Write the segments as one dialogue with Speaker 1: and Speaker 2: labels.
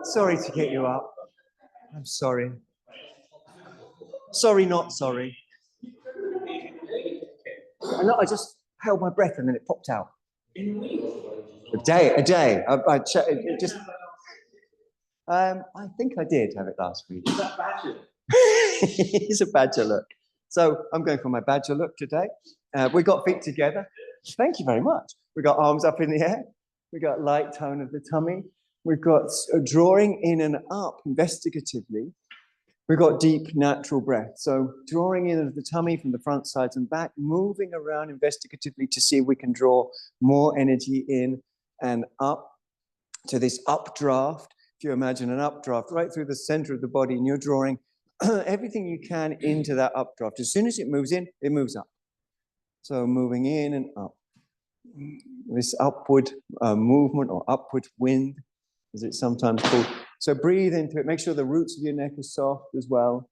Speaker 1: Sorry to get you up. I'm sorry. Sorry, not sorry. I just held my breath and then it popped out. A day. I think I did have it last week.
Speaker 2: Is that badger?
Speaker 1: It's a badger look. So I'm going for my badger look today. We got feet together. Thank you very much. We got arms up in the air. We got light tone of the tummy. We've got drawing in and up investigatively. We've got deep natural breath. So drawing in of the tummy from the front, sides, and back, moving around investigatively to see if we can draw more energy in and up to this updraft. If you imagine an updraft right through the center of the body, and you're drawing everything you can into that updraft. As soon as it moves in, it moves up. So moving in and up. This upward movement or upward wind, as it's sometimes called. So breathe into it. Make sure the roots of your neck are soft as well.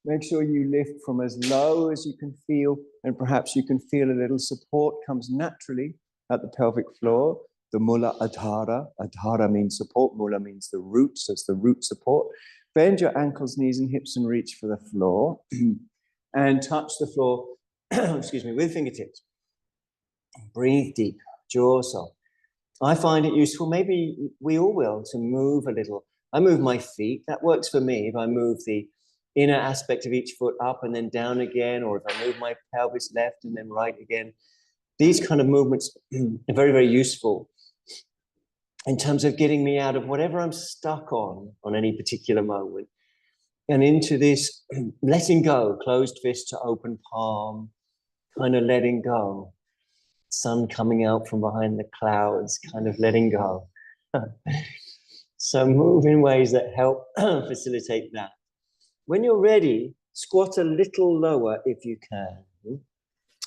Speaker 1: Make sure you lift from as low as you can feel, and perhaps you can feel a little support comes naturally at the pelvic floor. The mula adhara. Adhara means support. Mula means the root, so it's the root support. Bend your ankles, knees, and hips and reach for the floor. And touch the floor, excuse me, with fingertips. Breathe deep, jaw soft. I find it useful, maybe we all will, to move a little. I move my feet. That works for me. If I move the inner aspect of each foot up and then down again, or if I move my pelvis left and then right again, these kind of movements are very, very useful in terms of getting me out of whatever I'm stuck on any particular moment, and into this letting go, closed fist to open palm, kind of letting go. Sun coming out from behind the clouds, kind of letting go. So move in ways that help facilitate that. When you're ready, squat a little lower if you can.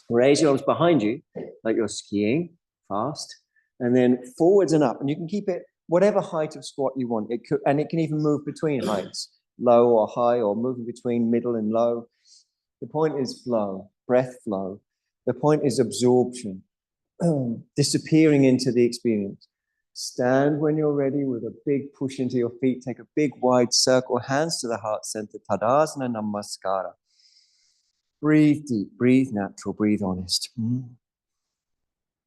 Speaker 1: Raise your arms behind you, like you're skiing fast, and then forwards and up. And you can keep it whatever height of squat you want. It can even move between heights, low or high, or moving between middle and low. The point is flow, breath flow. The point is absorption. Disappearing into the experience. Stand when you're ready with a big push into your feet. Take a big wide circle, hands to the heart center. Tadasana Namaskara. Breathe deep, breathe natural, breathe honest.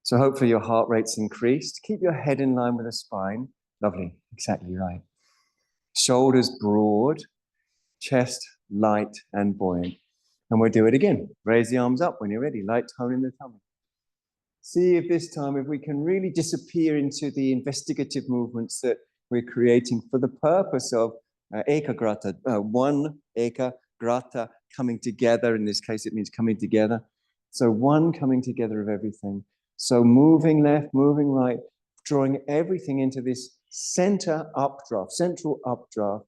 Speaker 1: So hopefully your heart rate's increased. Keep your head in line with the spine. Lovely, exactly right. Shoulders broad, chest light and buoyant. And we'll do it again. Raise the arms up when you're ready. Light tone in the tummy. See if this time, if we can really disappear into the investigative movements that we're creating for the purpose of ekagrata, one ekagrata coming together. In this case, it means coming together. So one coming together of everything. So moving left, moving right, drawing everything into this center updraft, central updraft.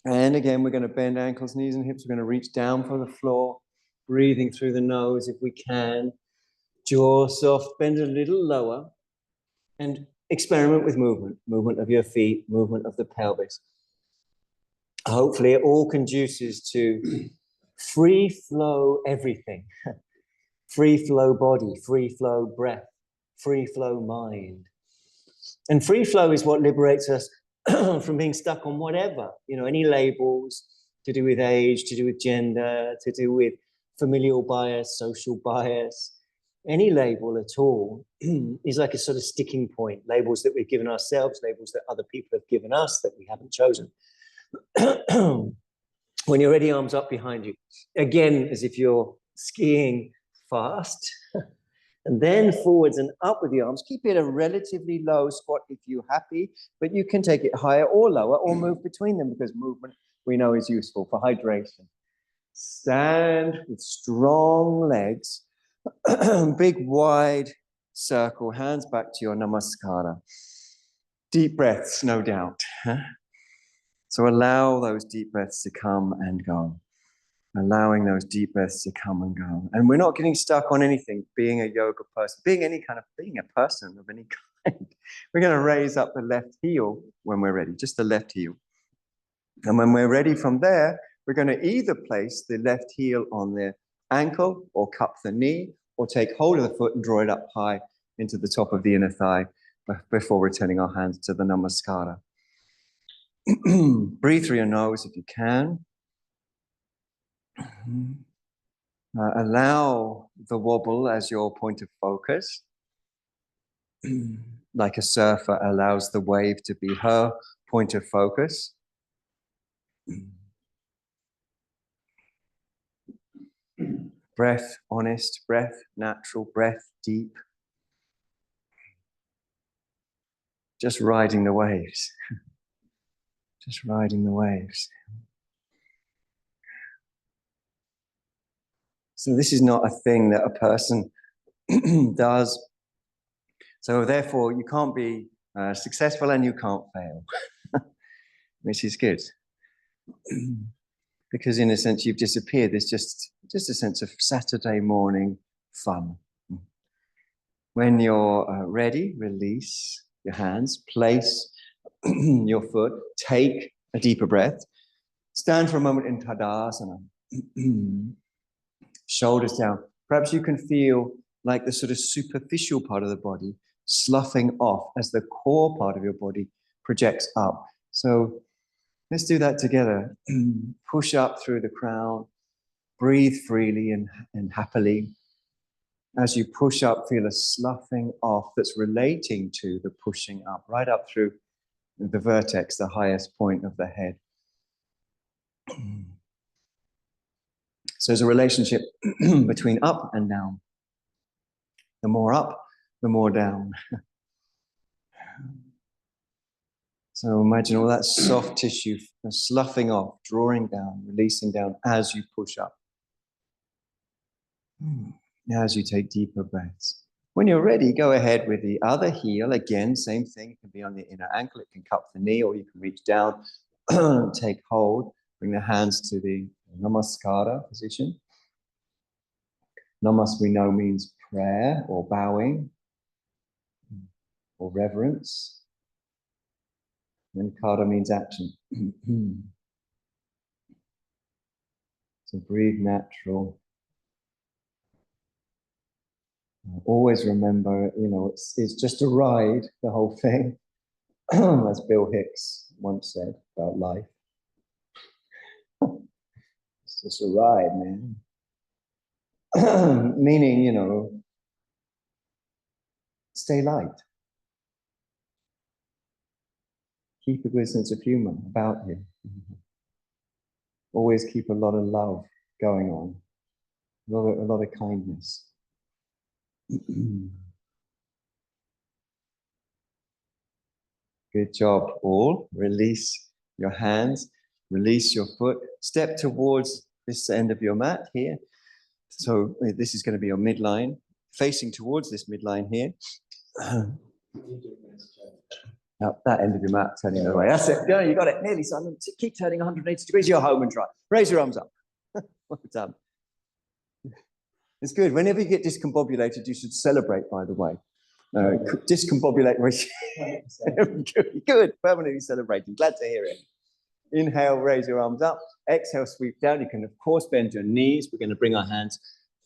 Speaker 1: And again, we're going to bend ankles, knees, and hips. We're going to reach down for the floor, breathing through the nose if we can. Jaw soft, bend a little lower, and experiment with movement of your feet, movement of the pelvis. Hopefully it all conduces to free flow everything. Free flow body, free flow breath, free flow mind. And free flow is what liberates us from being stuck on whatever, any labels to do with age, to do with gender, to do with familial bias, social bias. Any label at all is like a sort of sticking point. Labels that we've given ourselves, labels that other people have given us that we haven't chosen. When you're ready, arms up behind you. Again, as if you're skiing fast. And then forwards and up with the arms. Keep it a relatively low squat if you're happy, but you can take it higher or lower or move between them, because movement we know is useful for hydration. Stand with strong legs. Big wide circle, hands back to your namaskara. Deep breaths, no doubt. So allow those deep breaths to come and go. Allowing those deep breaths to come and go. And we're not getting stuck on anything, being a yoga person, being a person of any kind. We're going to raise up the left heel when we're ready, just the left heel. And when we're ready from there, we're going to either place the left heel on the ankle or cup the knee, or take hold of the foot and draw it up high into the top of the inner thigh before returning our hands to the namaskara. Breathe through your nose if you can. Allow the wobble as your point of focus. Like a surfer allows the wave to be her point of focus. Breath, honest breath, natural breath, deep. Just riding the waves. Just riding the waves. So this is not a thing that a person does. So therefore, you can't be successful and you can't fail, which is good. Because in a sense, you've disappeared. There's just a sense of Saturday morning fun. When you're ready, release your hands, place your foot, take a deeper breath, stand for a moment in Tadasana, shoulders down. Perhaps you can feel like the sort of superficial part of the body sloughing off as the core part of your body projects up. So let's do that together. Push up through the crown, breathe freely and happily. As you push up, feel a sloughing off that's relating to the pushing up, right up through the vertex, the highest point of the head. So there's a relationship between up and down. The more up, the more down. So imagine all that soft tissue sloughing off, drawing down, releasing down as you push up. As you take deeper breaths. When you're ready, go ahead with the other heel. Again, same thing. It can be on the inner ankle. It can cup the knee, or you can reach down, take hold, bring the hands to the namaskara position. Namas, we know, means prayer or bowing or reverence. And kara means action. So breathe natural. Always remember, it's just a ride, the whole thing. As Bill Hicks once said about life. It's just a ride, man. Meaning, stay light. Keep a good sense of humor about you. Always keep a lot of love going on. A lot of kindness. Good job, all. Release your hands, release your foot. Step towards this end of your mat here. So this is going to be your midline, facing towards this midline here. Now, that end of your mat turning the way. That's it. Yeah, you got it. Nearly, Simon. Keep turning 180 degrees. You're home and dry. Raise your arms up. Well done. It's good. Whenever you get discombobulated, you should celebrate, by the way. Discombobulate. Good. Permanently celebrating. Glad to hear it. Inhale, raise your arms up. Exhale, sweep down. You can, of course, bend your knees. We're going to bring our hands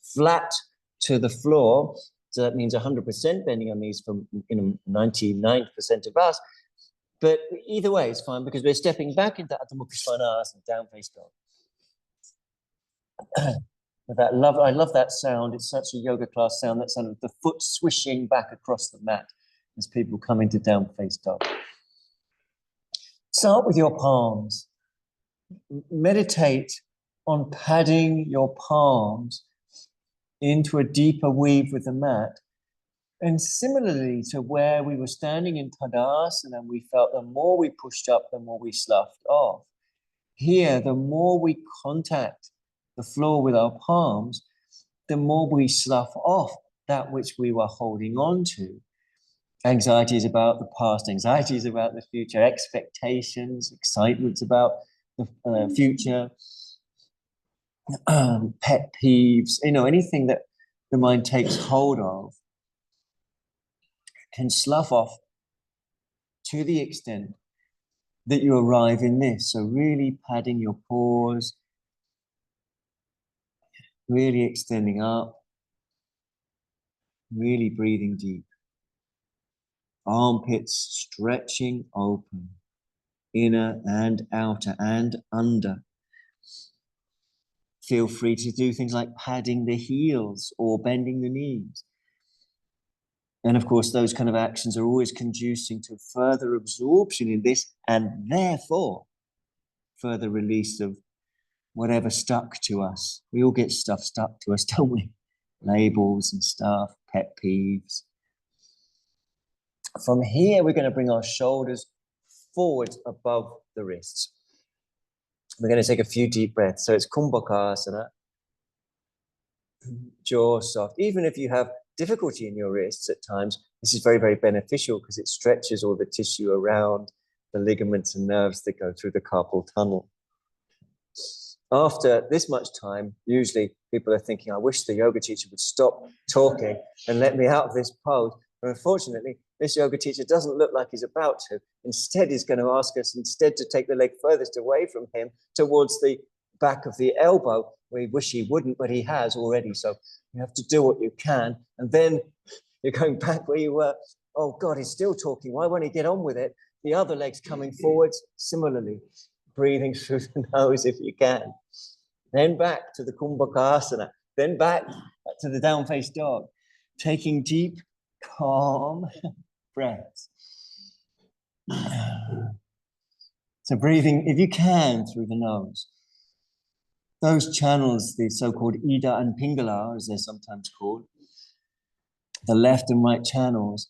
Speaker 1: flat to the floor. So that means 100% bending our knees from 99% of us. But either way, it's fine because we're stepping back into Adho Mukha Svanasana, down face dog. I love that sound. It's such a yoga class sound. That sound of the foot swishing back across the mat as people come into down face dog. Start with your palms. Meditate on padding your palms into a deeper weave with the mat. And similarly to where we were standing in Tadasana, and we felt the more we pushed up, the more we sloughed off. Here, the more we contact the floor with our palms, the more we slough off that which we were holding on to. Anxieties about the past, anxieties about the future, expectations, excitements about the future, pet peeves, anything that the mind takes hold of can slough off to the extent that you arrive in this. So really padding your pores, really extending up, really breathing deep. Armpits stretching open.
Speaker 2: inner and outer and under. Feel free to do things like padding the heels or bending the knees. And of course, those kind of actions are always conducing to further absorption in this, and therefore further release of whatever stuck to us. We all get stuff stuck to us, don't we? Labels and stuff, pet peeves. From here, we're going to bring our shoulders forward above the wrists. We're going to take a few deep breaths. So it's Kumbhakasana, jaw soft. Even if you have difficulty in your wrists at times, this is very, very beneficial because it stretches all the tissue around the ligaments and nerves that go through the carpal tunnel. After this much time, usually people are thinking, I wish the yoga teacher would stop talking and let me out of this pose. But unfortunately, this yoga teacher doesn't look like he's about to. Instead, he's going to ask us instead to take the leg furthest away from him towards the back of the elbow. We wish he wouldn't, but he has already. So you have to do what you can. And then you're going back where you were. Oh, God, he's still talking. Why won't he get on with it? The other leg's coming forwards. Similarly, breathing through the nose if you can. Then back to the Kumbhakasana. Then back to the down-faced dog. Taking deep, calm breaths. So breathing, if you can, through the nose. Those channels, the so-called Ida and Pingala, as they're sometimes called, the left and right channels,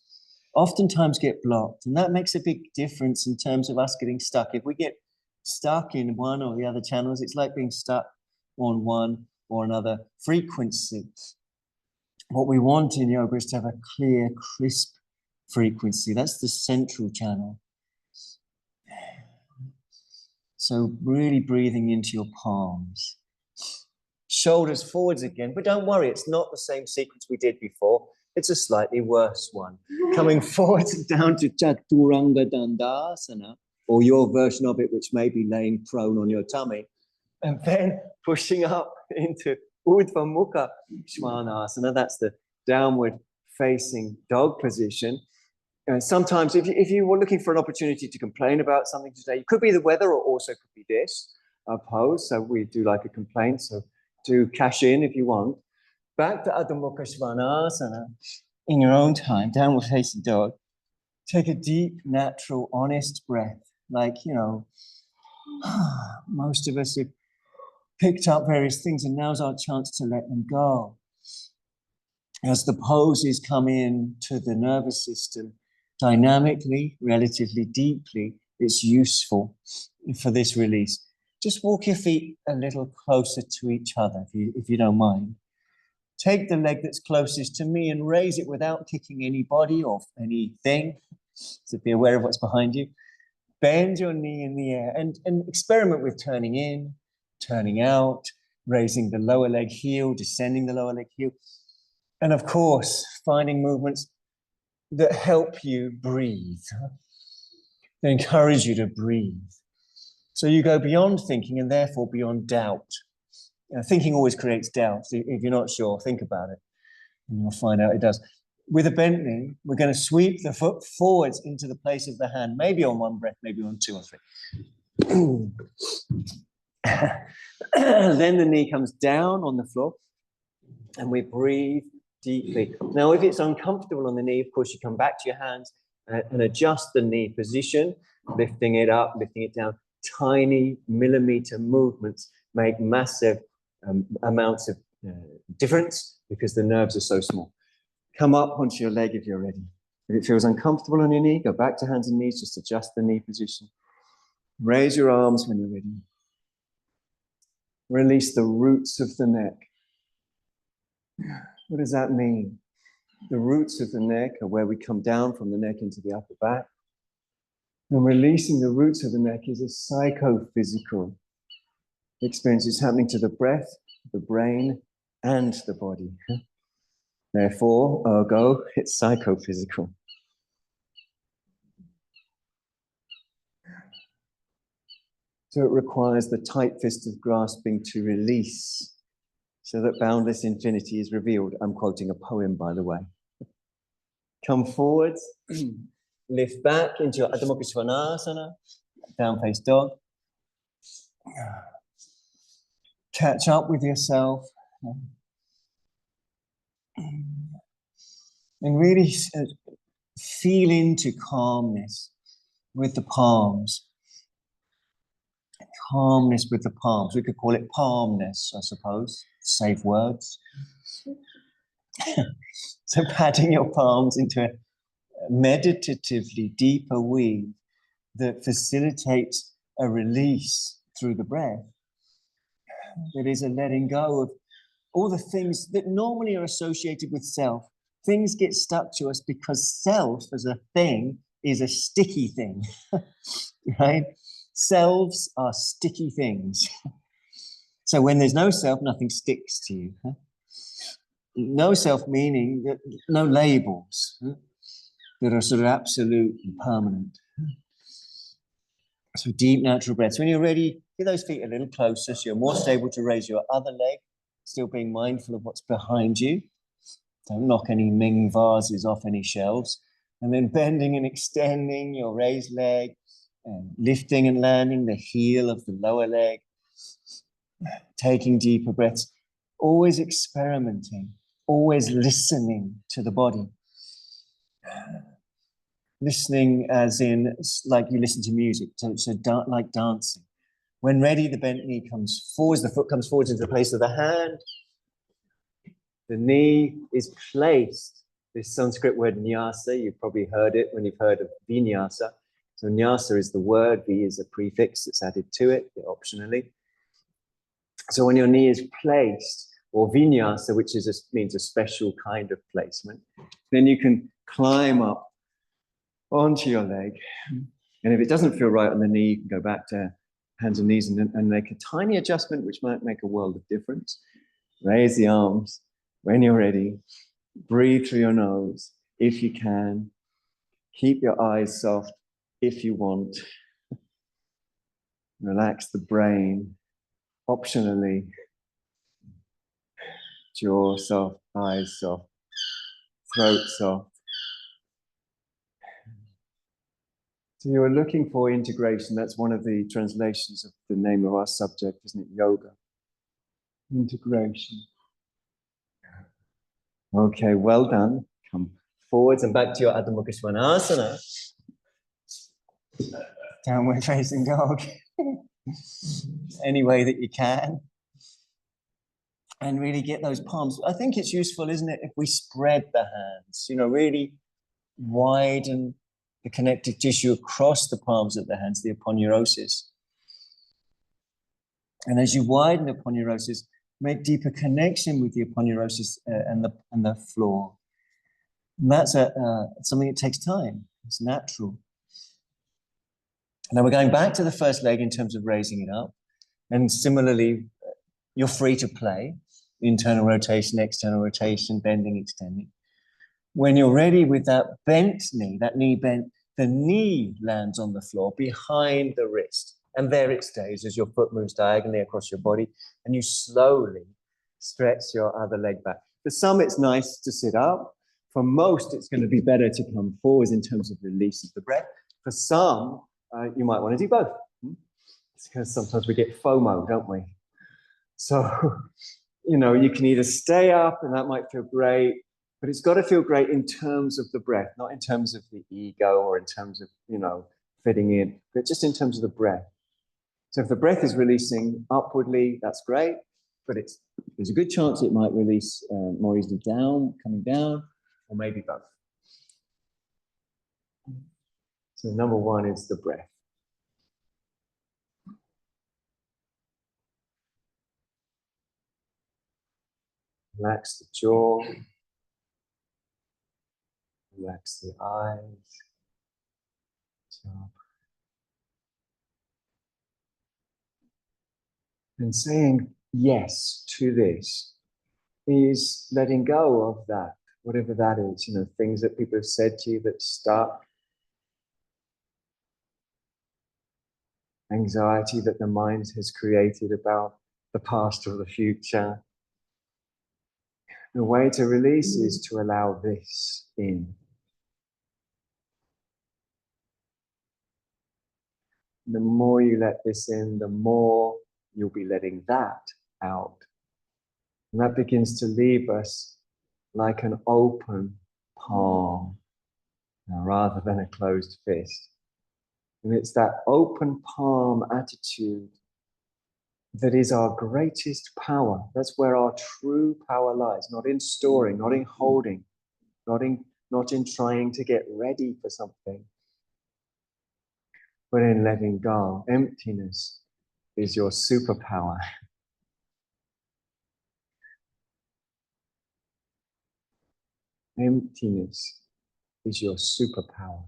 Speaker 2: oftentimes get blocked. And that makes a big difference in terms of us getting stuck. If we get stuck in one or the other channels, it's like being stuck on one or another frequency. What we want in yoga is to have a clear, crisp frequency. That's the central channel. So really breathing into your palms. Shoulders forwards again, but don't worry, it's not the same sequence we did before. It's a slightly worse one. Coming forwards down to Chaturanga Dandasana, or your version of it, which may be laying prone on your tummy, and then pushing up into Urdhva Mukha Svanasana. That's the downward facing dog position. And sometimes if you were looking for an opportunity to complain about something today, it could be the weather or also could be this pose. So we do like a complaint. So do cash in if you want. Back to Adho Mukha Svanasana in your own time, downward facing dog. Take a deep, natural, honest breath. Like, you know, most of us have picked up various things and now's our chance to let them go. As the poses come in to the nervous system, dynamically, relatively deeply, it's useful for this release. Just walk your feet a little closer to each other, if you don't mind. Take the leg that's closest to me and raise it without kicking anybody or anything. So be aware of what's behind you. Bend your knee in the air and experiment with turning in, turning out, raising the lower leg heel, descending the lower leg heel. And of course, finding movements that help you breathe. They encourage you to breathe. So you go beyond thinking and therefore beyond doubt. You know, thinking always creates doubt. So if you're not sure, think about it and you'll find out it does. With a bent knee, we're going to sweep the foot forwards into the place of the hand, maybe on one breath, maybe on two or three. Then the knee comes down on the floor and we breathe deeply. Now, if it's uncomfortable on the knee, of course, you come back to your hands and adjust the knee position, lifting it up, lifting it down. Tiny millimeter movements make massive amounts of difference because the nerves are so small. Come up onto your leg if you're ready. If it feels uncomfortable on your knee, go back to hands and knees, just adjust the knee position. Raise your arms when you're ready. Release the roots of the neck. What does that mean? The roots of the neck are where we come down from the neck into the upper back. And releasing the roots of the neck is a psychophysical experience. It's happening to the breath, the brain, and the body. Therefore, ergo, it's psychophysical. So it requires the tight fist of grasping to release so that boundless infinity is revealed. I'm quoting a poem, by the way. Come forwards, lift back into your Adho Mukha Svanasana, Down face dog. Catch up with yourself. And really feel into calmness with the palms. Calmness with the palms. We could call it palmness, I suppose. Safe words. So patting your palms into a meditatively deeper weave that facilitates a release through the breath. That is a letting go of all the things that normally are associated with self. Things get stuck to us because self as a thing is a sticky thing, right? Selves are sticky things. So when there's no self, nothing sticks to you. No self meaning that no labels that are sort of absolute and permanent. So deep natural breaths. When you're ready, get those feet a little closer so you're more stable to raise your other leg, still being mindful of what's behind you. Don't knock any Ming vases off any shelves. And then bending and extending your raised leg, and lifting and landing the heel of the lower leg, taking deeper breaths, always experimenting, always listening to the body. Listening as in, like you listen to music, so like dancing. When ready, the bent knee comes forwards, the foot comes forwards into the place of the hand. The knee is placed. This Sanskrit word nyasa, you've probably heard it when you've heard of vinyasa. So nyasa is the word, vi is a prefix that's added to it, optionally. So when your knee is placed, or vinyasa, which means a special kind of placement, then you can climb up onto your leg. And if it doesn't feel right on the knee, you can go back to hands and knees and make a tiny adjustment, which might make a world of difference. Raise the arms when you're ready. Breathe through your nose if you can. Keep your eyes soft if you want. Relax the brain, optionally. Jaw soft, eyes soft, throat soft. So you were looking for integration. That's one of the translations of the name of our subject, isn't it? Yoga. Integration. Okay, well done. Come forwards and back to your Adho Mukha Svanasana. Downward facing dog. Any way that you can. And really get those palms. I think it's useful, isn't it, if we spread the hands, really widen the connective tissue across the palms of the hands, the aponeurosis. And as you widen the aponeurosis, make deeper connection with the aponeurosis and the floor. And that's something that takes time. It's natural. Now we're going back to the first leg in terms of raising it up. And similarly, you're free to play. Internal rotation, external rotation, bending, extending. When you're ready with that bent knee, that knee bent, the knee lands on the floor behind the wrist. And there it stays as your foot moves diagonally across your body. And you slowly stretch your other leg back. For some, it's nice to sit up. For most, it's going to be better to come forwards in terms of release of the breath. For some, you might want to do both. It's because sometimes we get FOMO, don't we? So, you can either stay up and that might feel great, but it's got to feel great in terms of the breath, not in terms of the ego or in terms of, fitting in, but just in terms of the breath. So if the breath is releasing upwardly, that's great, but there's a good chance it might release more easily coming down, or maybe both. So number one is the breath. Relax the jaw. Relax the eyes. And saying yes to this is letting go of that, whatever that is, things that people have said to you that stuck, anxiety that the mind has created about the past or the future. The way to release is to allow this in.
Speaker 1: The more you let this in, the more you'll be letting that out. And that begins to leave us like an open palm, rather than a closed fist. And it's that open palm attitude that is our greatest power. That's where our true power lies, not in storing, not in holding, not in trying to get ready for something, but in letting go. Emptiness is your superpower. Emptiness is your superpower.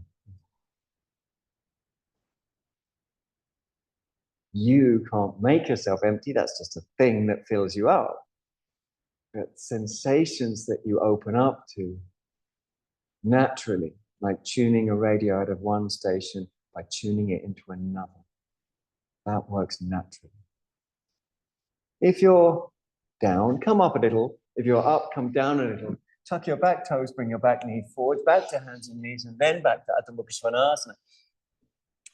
Speaker 1: You can't make yourself empty. That's just a thing that fills you up. But sensations that you open up to naturally, like tuning a radio out of one station by tuning it into another, that works naturally. If you're down, come up a little. If you're up, come down a little. Tuck your back toes, bring your back knee forwards, back to hands and knees, and then back to Adho Mukha Svanasana,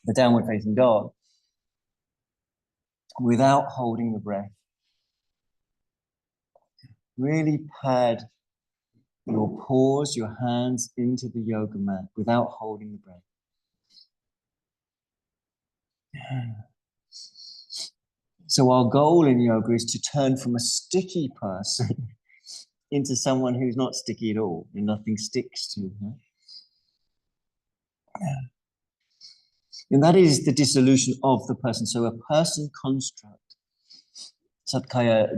Speaker 1: the downward facing dog, without holding the breath. Really pad your paws, your hands into the yoga mat without holding the breath. So our goal in yoga is to turn from a sticky person into someone who's not sticky at all and nothing sticks to her. And that is the dissolution of the person. So a person construct, Satkaya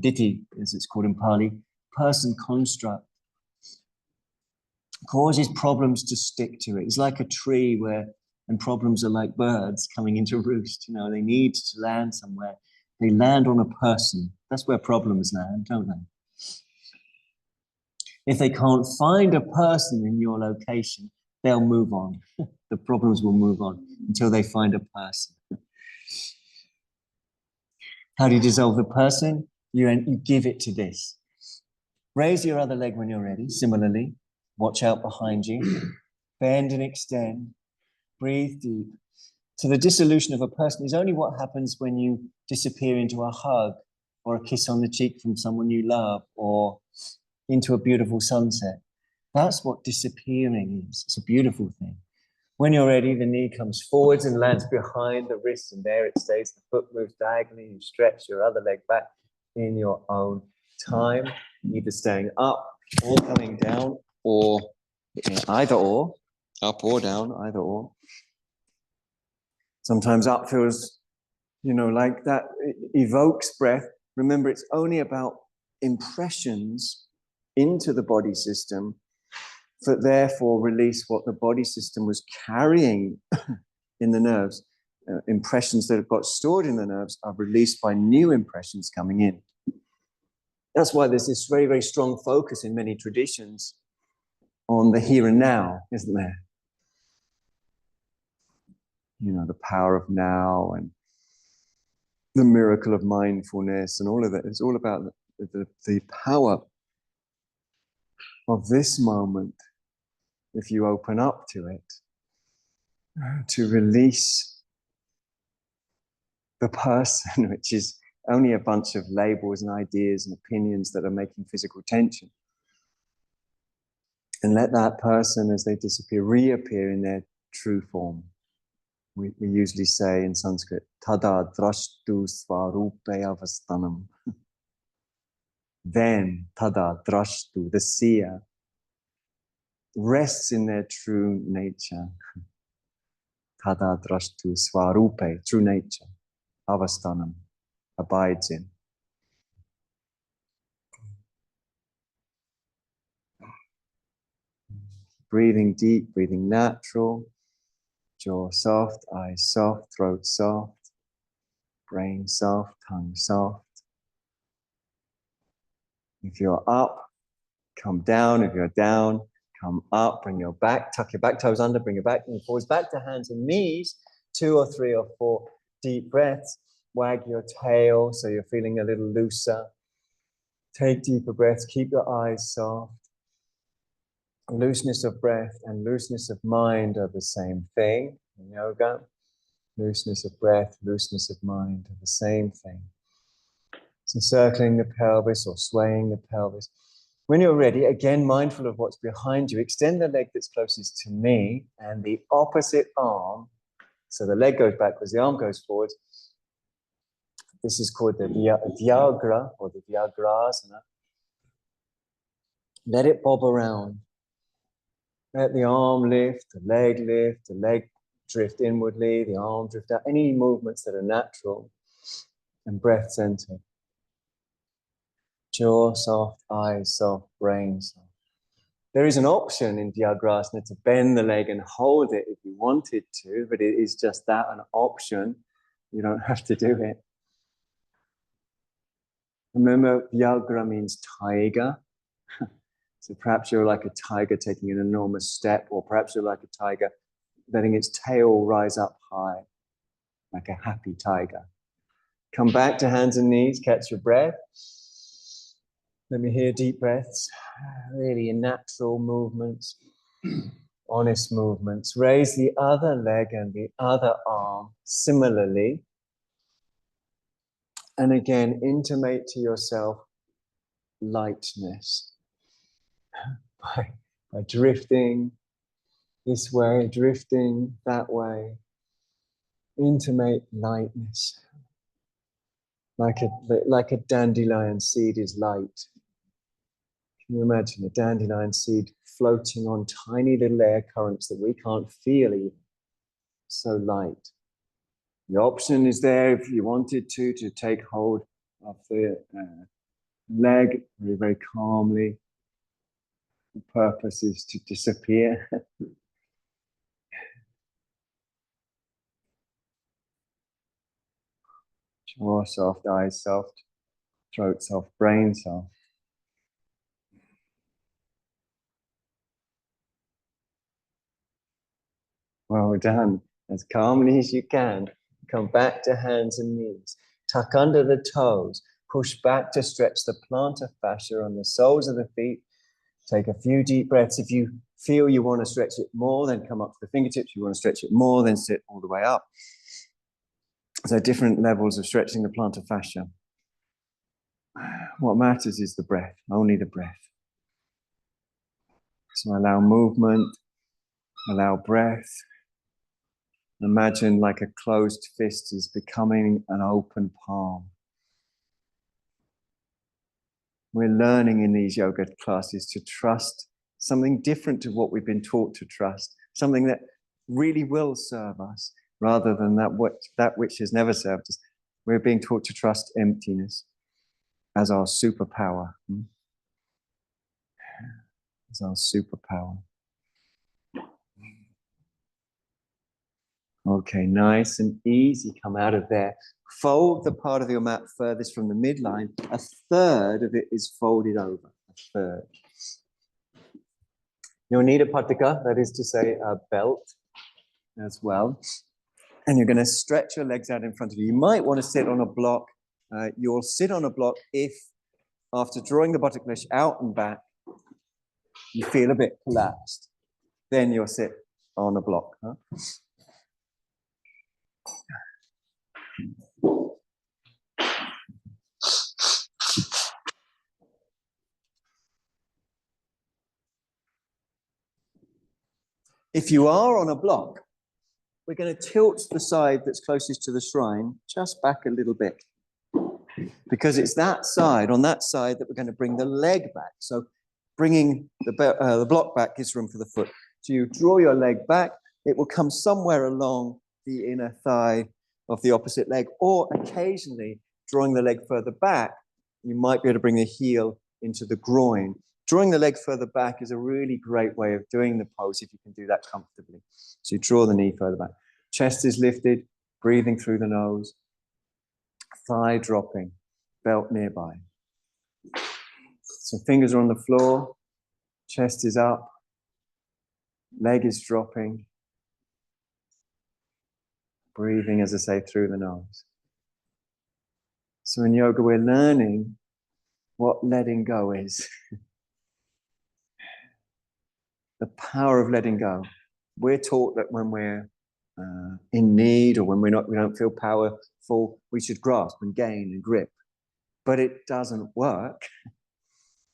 Speaker 1: Ditti, as it's called in Pali, person construct, causes problems to stick to it. It's like a tree and problems are like birds coming into roost. They need to land somewhere. They land on a person. That's where problems land, don't they? If they can't find a person in your location, they'll move on. The problems will move on until they find a person. How do you dissolve the person? You give it to this. Raise your other leg when you're ready. Similarly, watch out behind you. Bend and extend. Breathe deep. So the dissolution of a person is only what happens when you disappear into a hug or a kiss on the cheek from someone you love or into a beautiful sunset. That's what disappearing is. It's a beautiful thing. When you're ready, the knee comes forwards and lands behind the wrist, and there it stays. The foot moves diagonally. You stretch your other leg back in your own time, either staying up or coming down, or either or, up or down, either or. Sometimes up feels, like that. It evokes breath. Remember, it's only about impressions into the body system that therefore release what the body system was carrying in the nerves. Impressions that have got stored in the nerves are released by new impressions coming in. That's why there's this very, very strong focus in many traditions on the here and now, isn't there? The power of now and the miracle of mindfulness and all of that. It's all about the power of this moment, if you open up to it, to release the person, which is only a bunch of labels and ideas and opinions that are making physical tension. And let that person, as they disappear, reappear in their true form. We usually say in Sanskrit, tada drashtu svarupe avastanam. Then tada drashtu, the seer, rests in their true nature. Tada drashtu svarupe, true nature. Avastanam, abides in. Breathing deep, breathing natural. Jaw soft, eyes soft, throat soft, brain soft, tongue soft. If you're up, come down. If you're down, come up. Bring your back, tuck your back toes under, bring your back knee forwards, back to hands and knees. 2 or 3 or 4 deep breaths. Wag your tail so you're feeling a little looser. Take deeper breaths. Keep your eyes soft. Looseness of breath and looseness of mind are the same thing in yoga.
Speaker 2: Looseness of breath, looseness of mind are the same thing. So circling the pelvis or swaying the pelvis. When you're ready, again, mindful of what's behind you, extend the leg that's closest to me and the opposite arm. So the leg goes backwards, the arm goes forward. This is called the Vyagra or the Vyagrasana. Let it bob around. Let the arm lift, the leg drift inwardly, the arm drift out. Any movements that are natural and breath centered. Jaw soft, eyes soft, brain soft. There is an option in Vyagrasana to bend the leg and hold it if you wanted to, but it is just that, an option. You don't have to do it. Remember, Vyagra means tiger. So perhaps you're like a tiger taking an enormous step, or perhaps you're like a tiger letting its tail rise up high, like a happy tiger. Come back to hands and knees, catch your breath. Let me hear deep breaths, really natural movements, honest movements. Raise the other leg and the other arm similarly. And again, intimate to yourself lightness by drifting this way, drifting that way. Intimate lightness, like a dandelion seed is light. Can you imagine a dandelion seed floating on tiny little air currents that we can't feel even? So light. The option is there if you wanted to take hold of the leg very, very calmly. The purpose is to disappear. Jaw soft, eyes soft, throat soft, brain soft. Well done. As calmly as you can. Come back to hands and knees. Tuck under the toes. Push back to stretch the plantar fascia on the soles of the feet. Take a few deep breaths. If you feel you want to stretch it more, then come up to the fingertips. If you want to stretch it more, then sit all the way up. So different levels of stretching the plantar fascia. What matters is the breath, only the breath. So allow movement, allow breath. Imagine like a closed fist is becoming an open palm. We're learning in these yoga classes to trust something different to what we've been taught to trust, something that really will serve us rather than that which has never served us. We're being taught to trust emptiness as our superpower. As our superpower. Okay, nice and easy. Come out of there. Fold the part of your mat furthest from the midline. A third of it is folded over. A third. You'll need a patika, that is to say a belt as well. And you're going to stretch your legs out in front of you. You might want to sit on a block. You'll sit on a block if, after drawing the buttock flesh out and back, you feel a bit collapsed. Then you'll sit on a block. Huh? If you are on a block, we're going to tilt the side that's closest to the shrine just back a little bit. Because it's that side, on that side, that we're going to bring the leg back. So bringing the block back gives room for the foot. So you draw your leg back, it will come somewhere along the inner thigh of the opposite leg, or occasionally drawing the leg further back, you might be able to bring the heel into the groin. Drawing the leg further back is a really great way of doing the pose if you can do that comfortably. So you draw the knee further back. Chest is lifted, breathing through the nose. Thigh dropping, belt nearby. So fingers are on the floor, chest is up, leg is dropping. Breathing, as I say, through the nose. So in yoga, we're learning what letting go is. The power of letting go. We're taught that when we're
Speaker 1: in need, or when we don't feel powerful, we should grasp and gain and grip. But it doesn't work.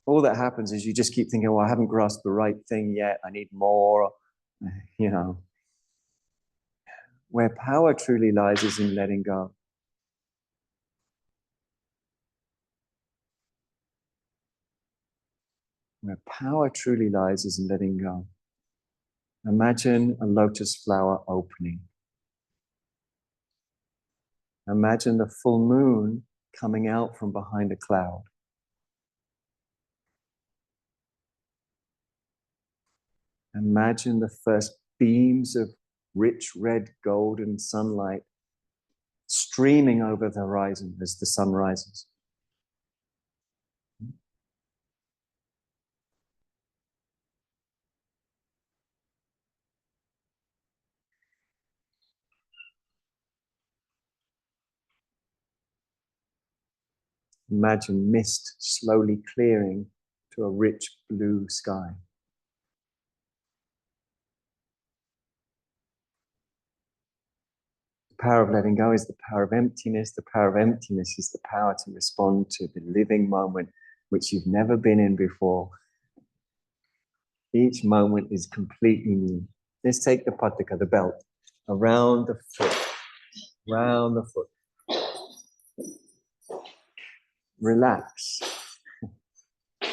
Speaker 1: All that happens is you just keep thinking, well, I haven't grasped the right thing yet. I need more, you know. Where power truly lies is in letting go. Where power truly lies is in letting go. Imagine a lotus flower opening. Imagine the full moon coming out from behind a cloud. Imagine the first beams of rich red golden sunlight streaming over the horizon as the sun rises. Imagine mist slowly clearing to a rich blue sky. The power of letting go is the power of emptiness. The power of emptiness is the power to respond to the living moment which you've never been in before. Each moment is completely new. Let's take the pataka, the belt, around the foot, round the foot. Relax. The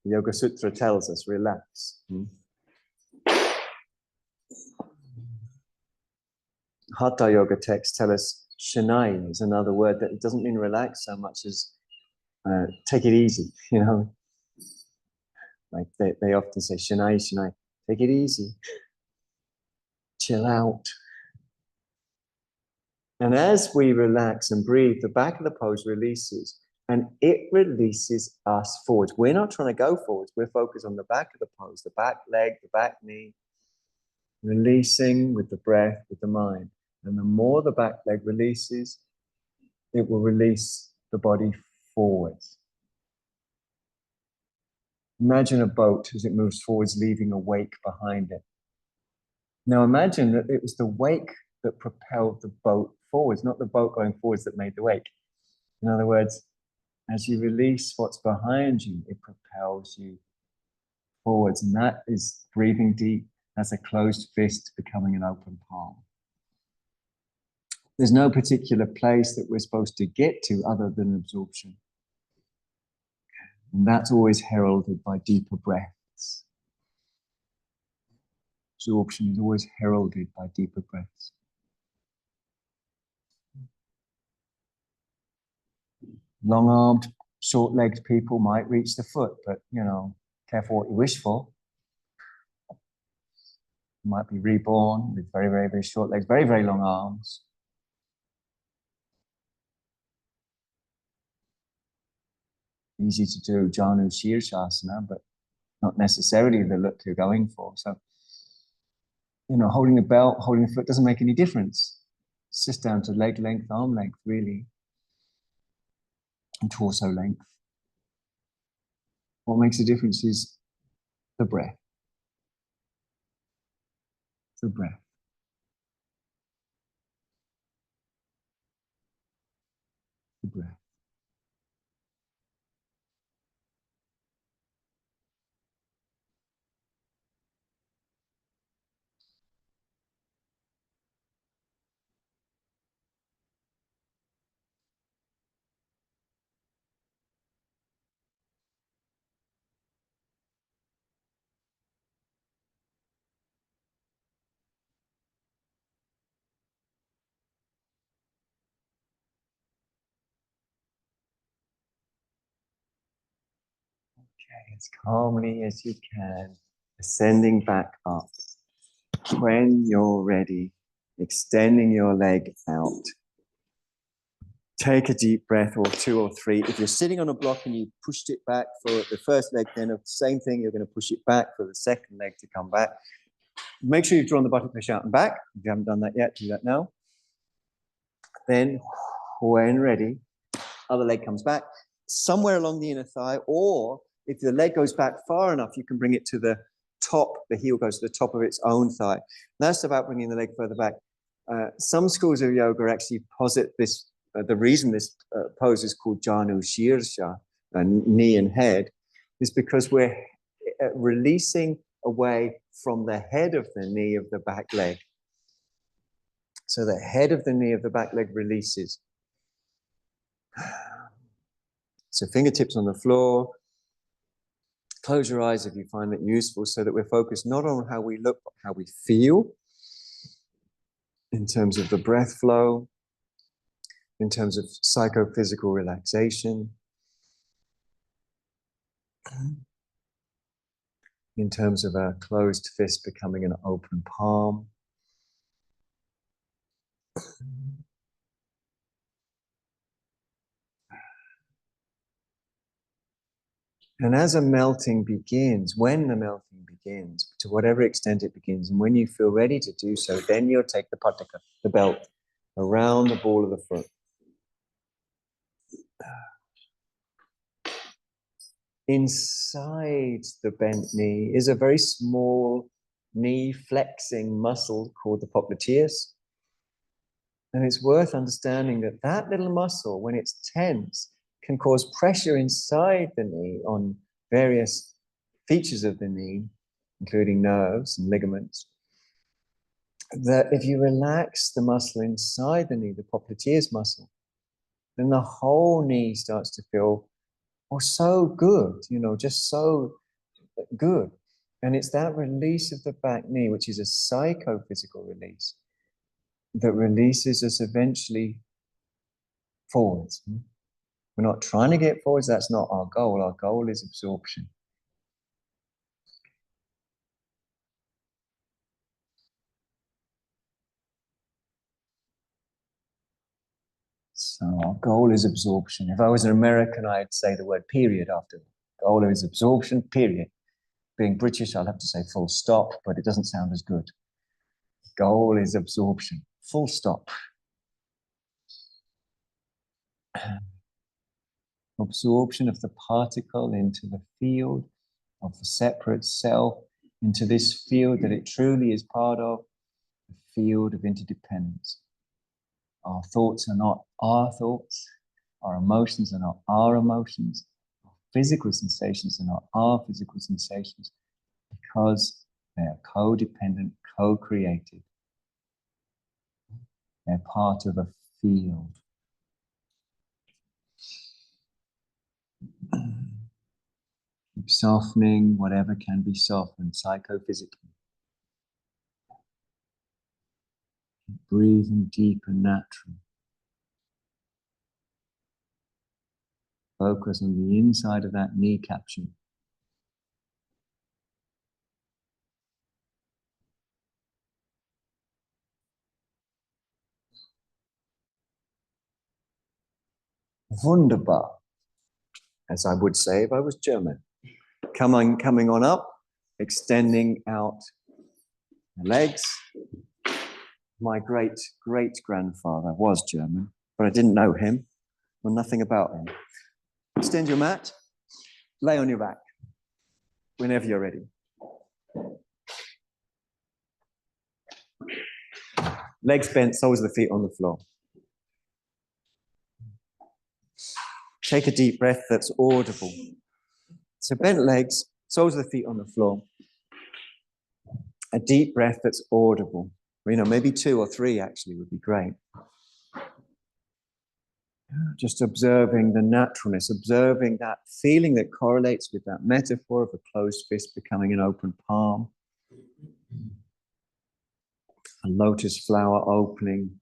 Speaker 1: Yoga Sutra tells us, relax. Hatha Yoga texts tell us Shanai is another word that it doesn't mean relax so much as take it easy, you know. Like they often say, Shanai, Shanai, take it easy. Chill out. And as we relax and breathe, the back of the pose releases, and it releases us forwards. We're not trying to go forwards. We're focused on the back of the pose, the back leg, the back knee, releasing with the breath, with the mind. And the more the back leg releases, it will release the body forwards. Imagine a boat as it moves forwards, leaving a wake behind it. Now imagine that it was the wake that propelled the boat forwards, not the boat going forwards that made the wake. In other words, as you release what's behind you, it propels you forwards. And that is breathing deep. That's a closed fist becoming an open palm. There's no particular place that we're supposed to get to other than absorption. And that's always heralded by deeper breaths. Absorption is always heralded by deeper breaths. Long-armed, short-legged people might reach the foot, but, you know, careful what you wish for. You might be reborn with very, very, very short legs, very, very long arms. Easy to do Janu Shirshasana, but not necessarily the look you're going for. So, you know, holding the belt, holding the foot doesn't make any difference. It's just down to leg length, arm length, really, and torso length. What makes a difference is the breath. The breath. The breath. Okay, as calmly as you can, ascending back up. When you're ready, extending your leg out. Take a deep breath, or two or three. If you're sitting on a block and you pushed it back for the first leg, then the same thing, you're going to push it back for the second leg to come back. Make sure you've drawn the buttock push out and back. If you haven't done that yet, do that now. Then, when ready, other leg comes back, somewhere along the inner thigh, or if the leg goes back far enough, you can bring it to the top, the heel goes to the top of its own thigh. That's about bringing the leg further back. Some schools of yoga actually posit this, the reason this pose is called Janu Shirsha, knee and head, is because we're releasing away from the head of the knee of the back leg. So the head of the knee of the back leg releases. So fingertips on the floor. Close your eyes if you find that useful, so that we're focused not on how we look, but how we feel in terms of the breath flow, in terms of psychophysical relaxation, in terms of a closed fist becoming an open palm. And as a melting begins, when the melting begins, to whatever extent it begins, and when you feel ready to do so, then you'll take the pataka, the belt, around the ball of the foot. Inside the bent knee is a very small knee flexing muscle called the popliteus. And it's worth understanding that that little muscle, when it's tense, can cause pressure inside the knee on various features of the knee, including nerves and ligaments. That if you relax the muscle inside the knee, the popliteus muscle, then the whole knee starts to feel, oh, so good, just so good. And it's that release of the back knee, which is a psychophysical release, that releases us eventually forwards. We're not trying to get forwards. That's not our goal. Our goal is absorption. So our goal is absorption. If I was an American, I'd say the word period after. Goal is absorption, period. Being British, I'll have to say full stop, but it doesn't sound as good. Goal is absorption, full stop. Absorption of the particle into the field of the separate self, into this field that it truly is part of, the field of interdependence. Our thoughts are not our thoughts. Our emotions are not our emotions. Our physical sensations are not our physical sensations, because they are codependent, co-created. They're part of a field. Keep softening whatever can be softened psychophysically. Keep breathing deep and natural. Focus on the inside of that knee capsule. Wunderbar, as I would say if I was German. Coming on up, extending out the legs. My great-great-grandfather was German, but I didn't know him, or nothing about him. Extend your mat, lay on your back, whenever you're ready. Legs bent, soles of the feet on the floor. Take a deep breath that's audible. So bent legs, soles of the feet on the floor. A deep breath that's audible. Maybe 2 or 3 actually would be great. Just observing the naturalness, observing that feeling that correlates with that metaphor of a closed fist becoming an open palm. A lotus flower opening.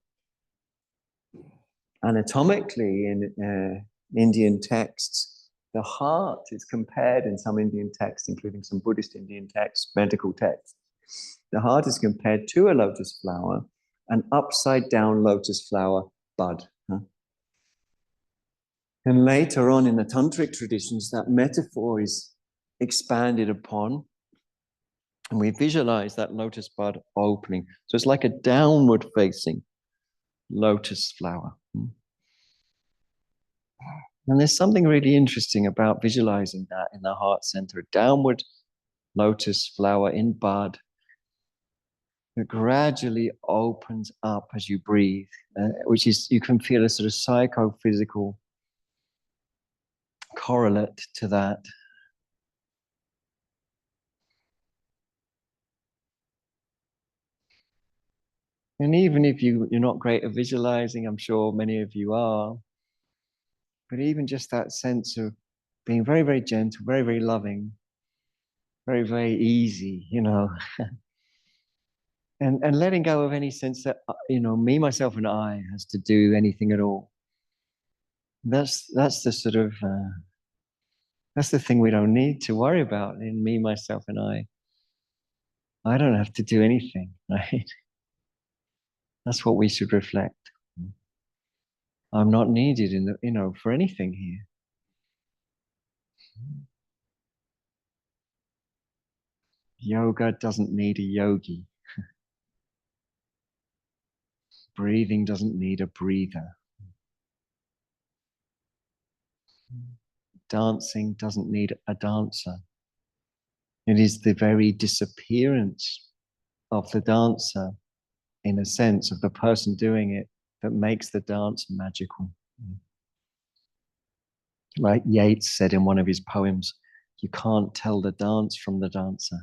Speaker 1: Anatomically, in Indian texts, the heart is compared in some Indian texts, including some Buddhist Indian texts, medical texts. The heart is compared to a lotus flower, an upside down lotus flower bud. And later on in the tantric traditions, that metaphor is expanded upon, and we visualize that lotus bud opening. So it's like a downward facing lotus flower. And there's something really interesting about visualizing that in the heart center, a downward lotus flower in bud.
Speaker 2: that gradually opens up as you breathe, which is, you can feel a sort of psychophysical correlate to that. And even if you're not great at visualizing, I'm sure many of you are, but even just that sense of being very, very gentle, very, very loving, very, very easy, and letting go of any sense that, me, myself, and I has to do anything at all. That's the sort of, that's the thing we don't need to worry about in me, myself, and I. I don't have to do anything, right? That's what we should reflect. I'm not needed for anything here. Yoga doesn't need a yogi. Breathing doesn't need a breather. Dancing doesn't need a dancer. It is the very disappearance of the dancer, in a sense, of the person doing it, that makes the dance magical. Like Yeats said in one of his poems, you can't tell the dance from the dancer.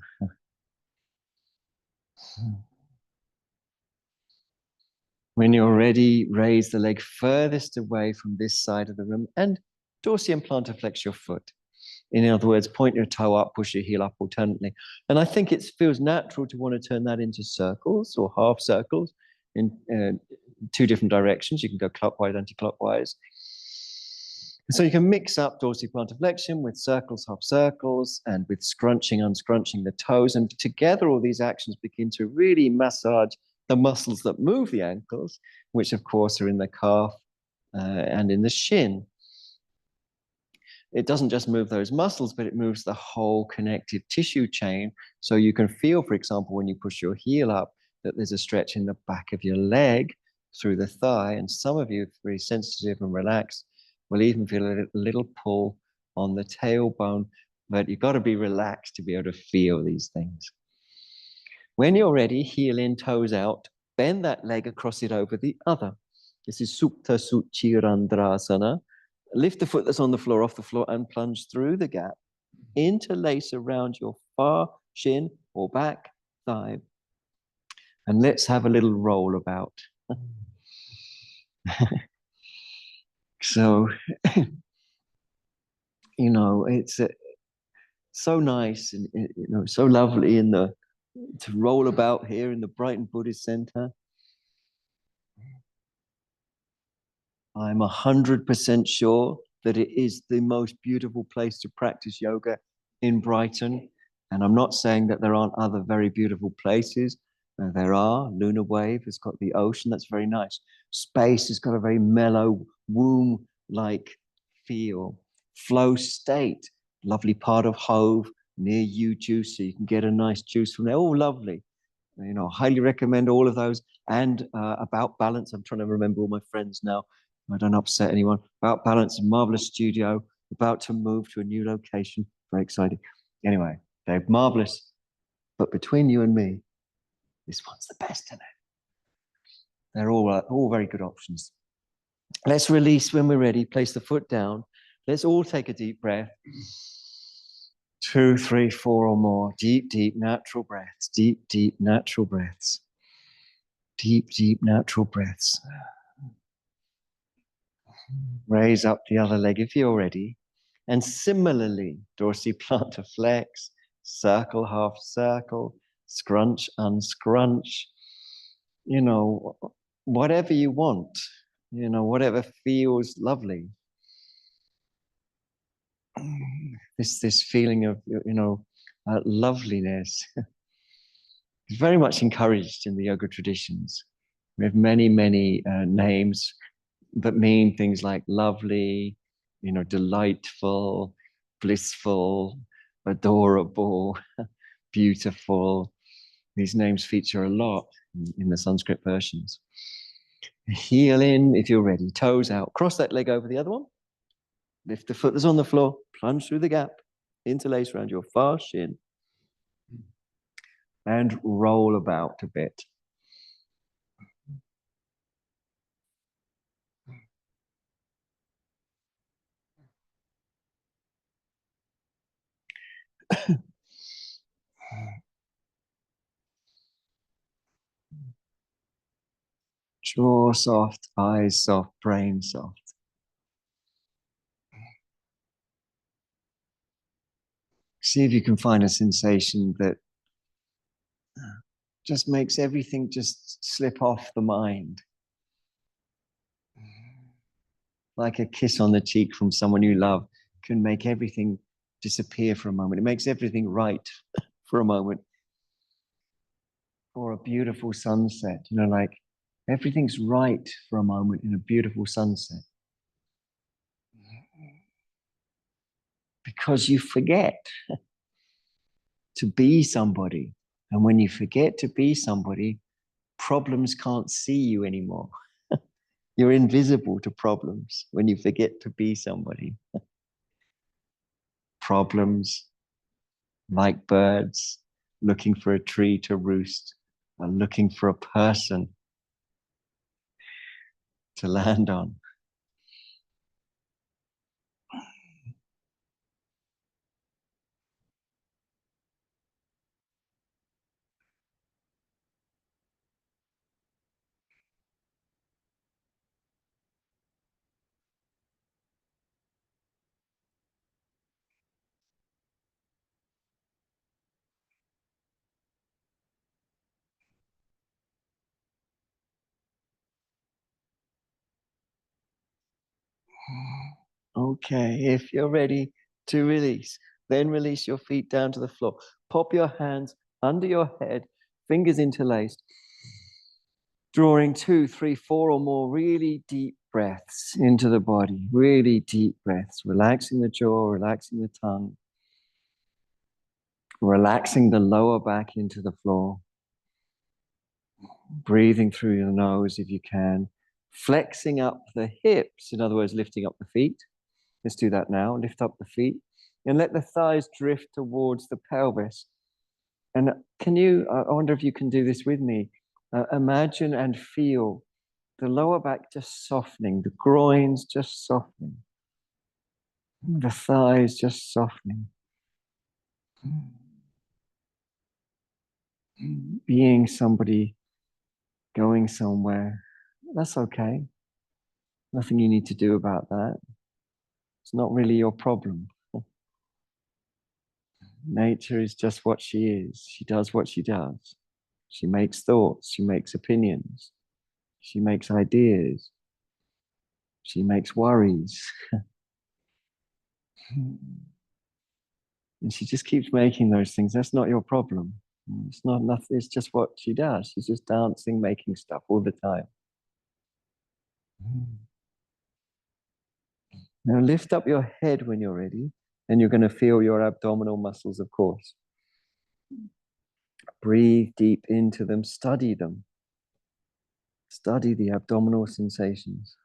Speaker 2: When you're ready, raise the leg furthest away from this side of the room and dorsey and plantar flex your foot. In other words, point your toe up, push your heel up alternately. And I think it feels natural to want to turn that into circles or half circles in two different directions. You can go clockwise, anti-clockwise. So you can mix up dorsiplantar flexion with circles, half circles, and with scrunching, unscrunching the toes. And together, all these actions begin to really massage the muscles that move the ankles, which of course are in the calf and in the shin. It doesn't just move those muscles, but it moves the whole connective tissue chain. So you can feel, for example, when you push your heel up, that there's a stretch in the back of your leg through the thigh. And some of you, very sensitive and relaxed, will even feel a little pull on the tailbone. But you've got to be relaxed to be able to feel these things. When you're ready, heel in, toes out, bend that leg across it over the other. This is Supta Suchirandrasana. Lift the foot that's on the floor off the floor and plunge through the gap. Interlace around your far shin or back thigh. And let's have a little roll about. So, it's so nice and so lovely to roll about here in the Brighton Buddhist Center. I'm 100% sure that it is the most beautiful place to practice yoga in Brighton. And I'm not saying that there aren't other very beautiful places. There are. Lunar Wave has got the ocean. That's very nice. Space has got a very mellow, womb-like feel. Flow State, lovely part of Hove, near you juice, so you can get a nice juice from there. Oh, lovely. Highly recommend all of those. And About Balance, I'm trying to remember all my friends now. I don't upset anyone. About Balance, marvelous studio, about to move to a new location. Very exciting. Anyway, they're marvelous. But between you and me, this one's the best in it. They're all very good options. Let's release when we're ready. Place the foot down. Let's all take a deep breath. 2, 3, 4 or more. Deep, deep, natural breaths. Deep, deep, natural breaths. Deep, deep, natural breaths. Raise up the other leg if you're ready. And similarly, dorsiplantar flex, circle, half circle, scrunch, unscrunch. Whatever you want, whatever feels lovely. This feeling of, loveliness is very much encouraged in the yoga traditions. We have many, many names that mean things like lovely, delightful, blissful, adorable, beautiful. These names feature a lot in the Sanskrit versions. Heel in if you're ready, toes out. Cross that leg over the other one. Lift the foot that's on the floor, plunge through the gap, interlace around your far shin.
Speaker 1: and roll about a bit. Jaw soft, eyes soft, brain soft. See if you can find a sensation that just makes everything just slip off the mind. Like a kiss on the cheek from someone you love can make everything disappear for a moment. It makes everything right for a moment. Or a beautiful sunset, like everything's right for a moment in a beautiful sunset. Because you forget to be somebody. And when you forget to be somebody, problems can't see you anymore. You're invisible to problems when you forget to be somebody. Problems, like birds looking for a tree to roost, are looking for a person to land on. Okay, if you're ready to release, then release your feet down to the floor. Pop your hands under your head, fingers interlaced, drawing 2, 3, 4 or more really deep breaths into the body, really deep breaths, relaxing the jaw, relaxing the tongue, relaxing the lower back into the floor, breathing through your nose if you can, flexing up the hips, in other words, lifting up the feet. Let's do that now. Lift up the feet and let the thighs drift towards the pelvis. And I wonder if you can do this with me. Imagine and feel the lower back just softening, the groins just softening, the thighs just softening. Being somebody, going somewhere, that's okay. Nothing you need to do about that. It's not really your problem. Nature is just what she is. She does what she does. She makes thoughts. She makes opinions. She makes ideas. She makes worries. And she just keeps making those things. That's not your problem. It's not nothing. It's just what she does. She's just dancing, making stuff all the time. Now lift up your head when you're ready, and you're going to feel your abdominal muscles, of course. Breathe deep into them. Study them. Study the abdominal sensations.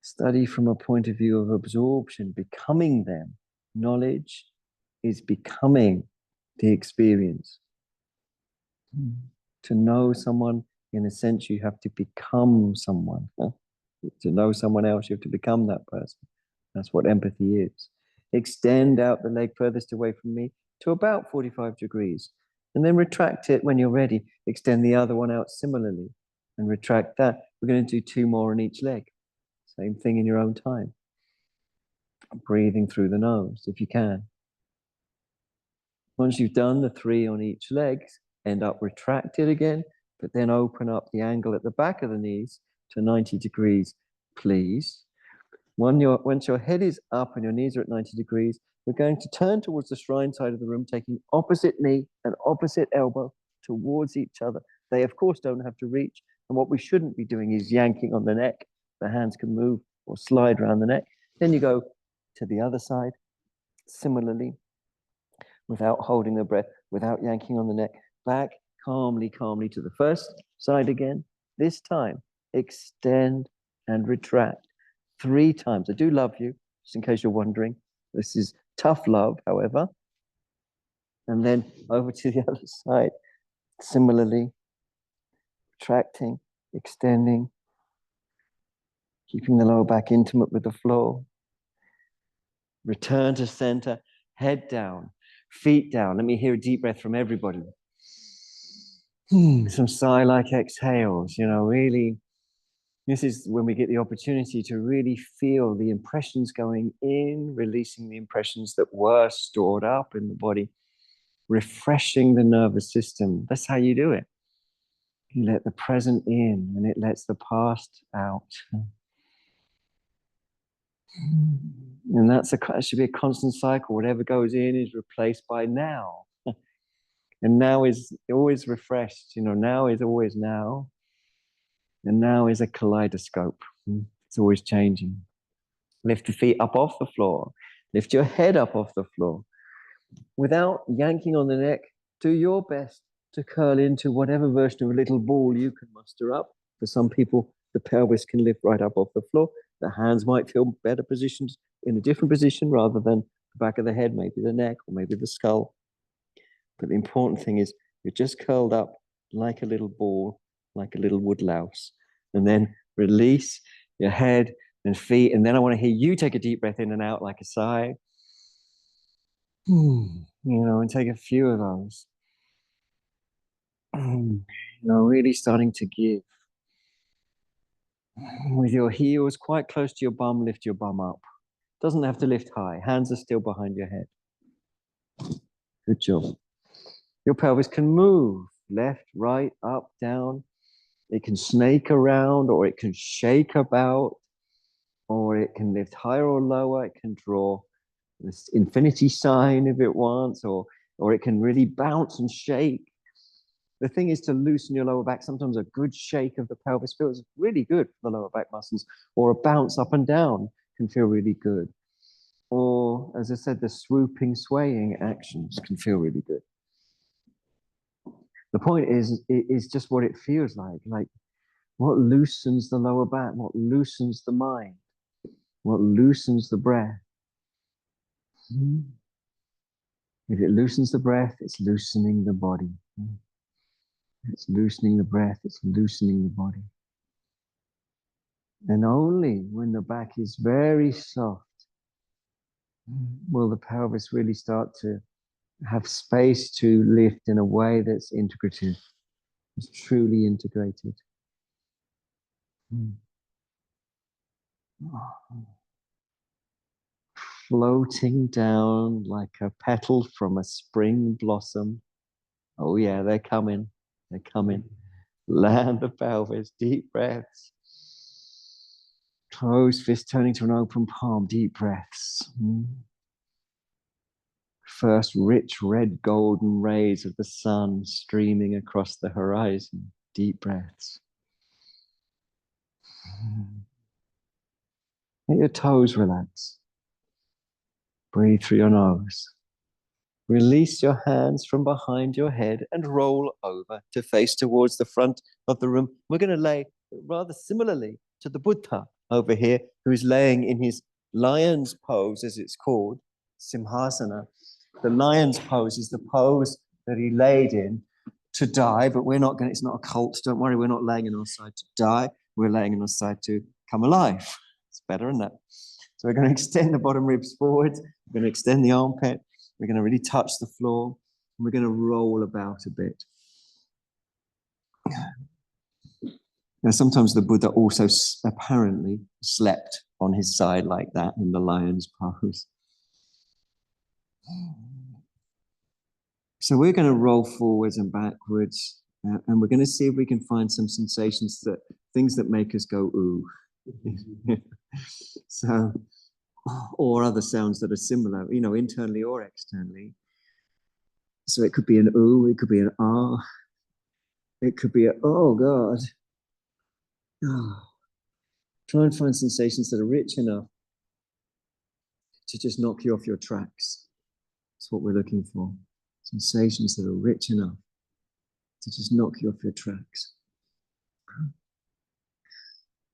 Speaker 1: Study from a point of view of absorption, becoming them. Knowledge is becoming the experience. To know someone, in a sense, you have to become someone. To know someone else, you have to become that person. That's what empathy is. Extend out the leg furthest away from me to about 45 degrees. And then retract it when you're ready. Extend the other one out similarly and retract that. We're going to do 2 more on each leg. Same thing in your own time. Breathing through the nose if you can. Once you've done the 3 on each leg, end up retracted again, but then open up the angle at the back of the knees to 90 degrees, please. Once your head is up and your knees are at 90 degrees, we're going to turn towards the shrine side of the room, taking opposite knee and opposite elbow towards each other. They, of course, don't have to reach. And what we shouldn't be doing is yanking on the neck. The hands can move or slide around the neck. Then you go to the other side, similarly, without holding the breath, without yanking on the neck. Back calmly, calmly to the first side again. This time, extend and retract 3 times. I do love you, just in case you're wondering. This is tough love, however.
Speaker 2: And then over to the other side. Similarly, contracting, extending, keeping the lower back intimate with the floor. Return to center, head down, feet down. Let me hear a deep breath from everybody. Some sigh-like exhales, really. This is when we get the opportunity to really feel the impressions going in, releasing the impressions that were stored up in the body, refreshing the nervous system. That's how you do it. You let the present in and it lets the past out. And that should be a constant cycle. Whatever goes in is replaced by now. And now is always refreshed. Now is always now. And now is a kaleidoscope. It's always changing. Lift the feet up off the floor. Lift your head up off the floor. Without yanking on the neck, do your best to curl into whatever version of a little ball you can muster up. For some people, the pelvis can lift right up off the floor. The hands might feel better positioned in a different position rather than the back of the head, maybe the neck or maybe the skull. But the important thing is you're just curled up like a little ball, like a little woodlouse. And then release your head and feet. And then I want to hear you take a deep breath in and out like a sigh. And take a few of those. Really starting to give. With your heels quite close to your bum, lift your bum up. Doesn't have to lift high. Hands are still behind your head. Good job. Your pelvis can move left, right, up, down. It can snake around, or it can shake about, or it can lift higher or lower. It can draw this infinity sign if it wants, or it can really bounce and shake. The thing is to loosen your lower back. Sometimes a good shake of the pelvis feels really good for the lower back muscles, or a bounce up and down can feel really good. Or, as I said, the swooping, swaying actions can feel really good. The point is just what it feels like what loosens the lower back, what loosens the mind, what loosens the breath. If it loosens the breath, it's loosening the body. It's loosening the breath, it's loosening the body. And only when the back is very soft will the pelvis really start to have space to lift in a way that's integrative. It's truly integrated. Floating down like a petal from a spring blossom. Oh yeah, they're coming. They're coming. Land the pelvis, deep breaths. Closed fist turning to an open palm, deep breaths. First rich red golden rays of the sun streaming across the horizon, deep breaths. Let your toes relax. Breathe through your nose. Release your hands from behind your head and roll over to face towards the front of the room. We're going to lay rather similarly to the Buddha over here, who is laying in his lion's pose, as it's called, Simhasana. The lion's pose is the pose that he laid in to die, but we're not going to, it's not a cult. Don't worry, we're not laying on our side to die. We're laying on our side to come alive. It's better than that. So we're going to extend the bottom ribs forward. We're going to extend the armpit. We're going to really touch the floor. And we're going to roll about a bit. Now, sometimes the Buddha also apparently slept on his side like that in the lion's pose. So we're going to roll forwards and backwards, and we're going to see if we can find some sensations, things that make us go, ooh. So, or other sounds that are similar, internally or externally. So it could be an ooh, it could be an ah, it could be a, oh God. Oh. Try and find sensations that are rich enough to just knock you off your tracks. That's what we're looking for. Sensations that are rich enough to just knock you off your tracks.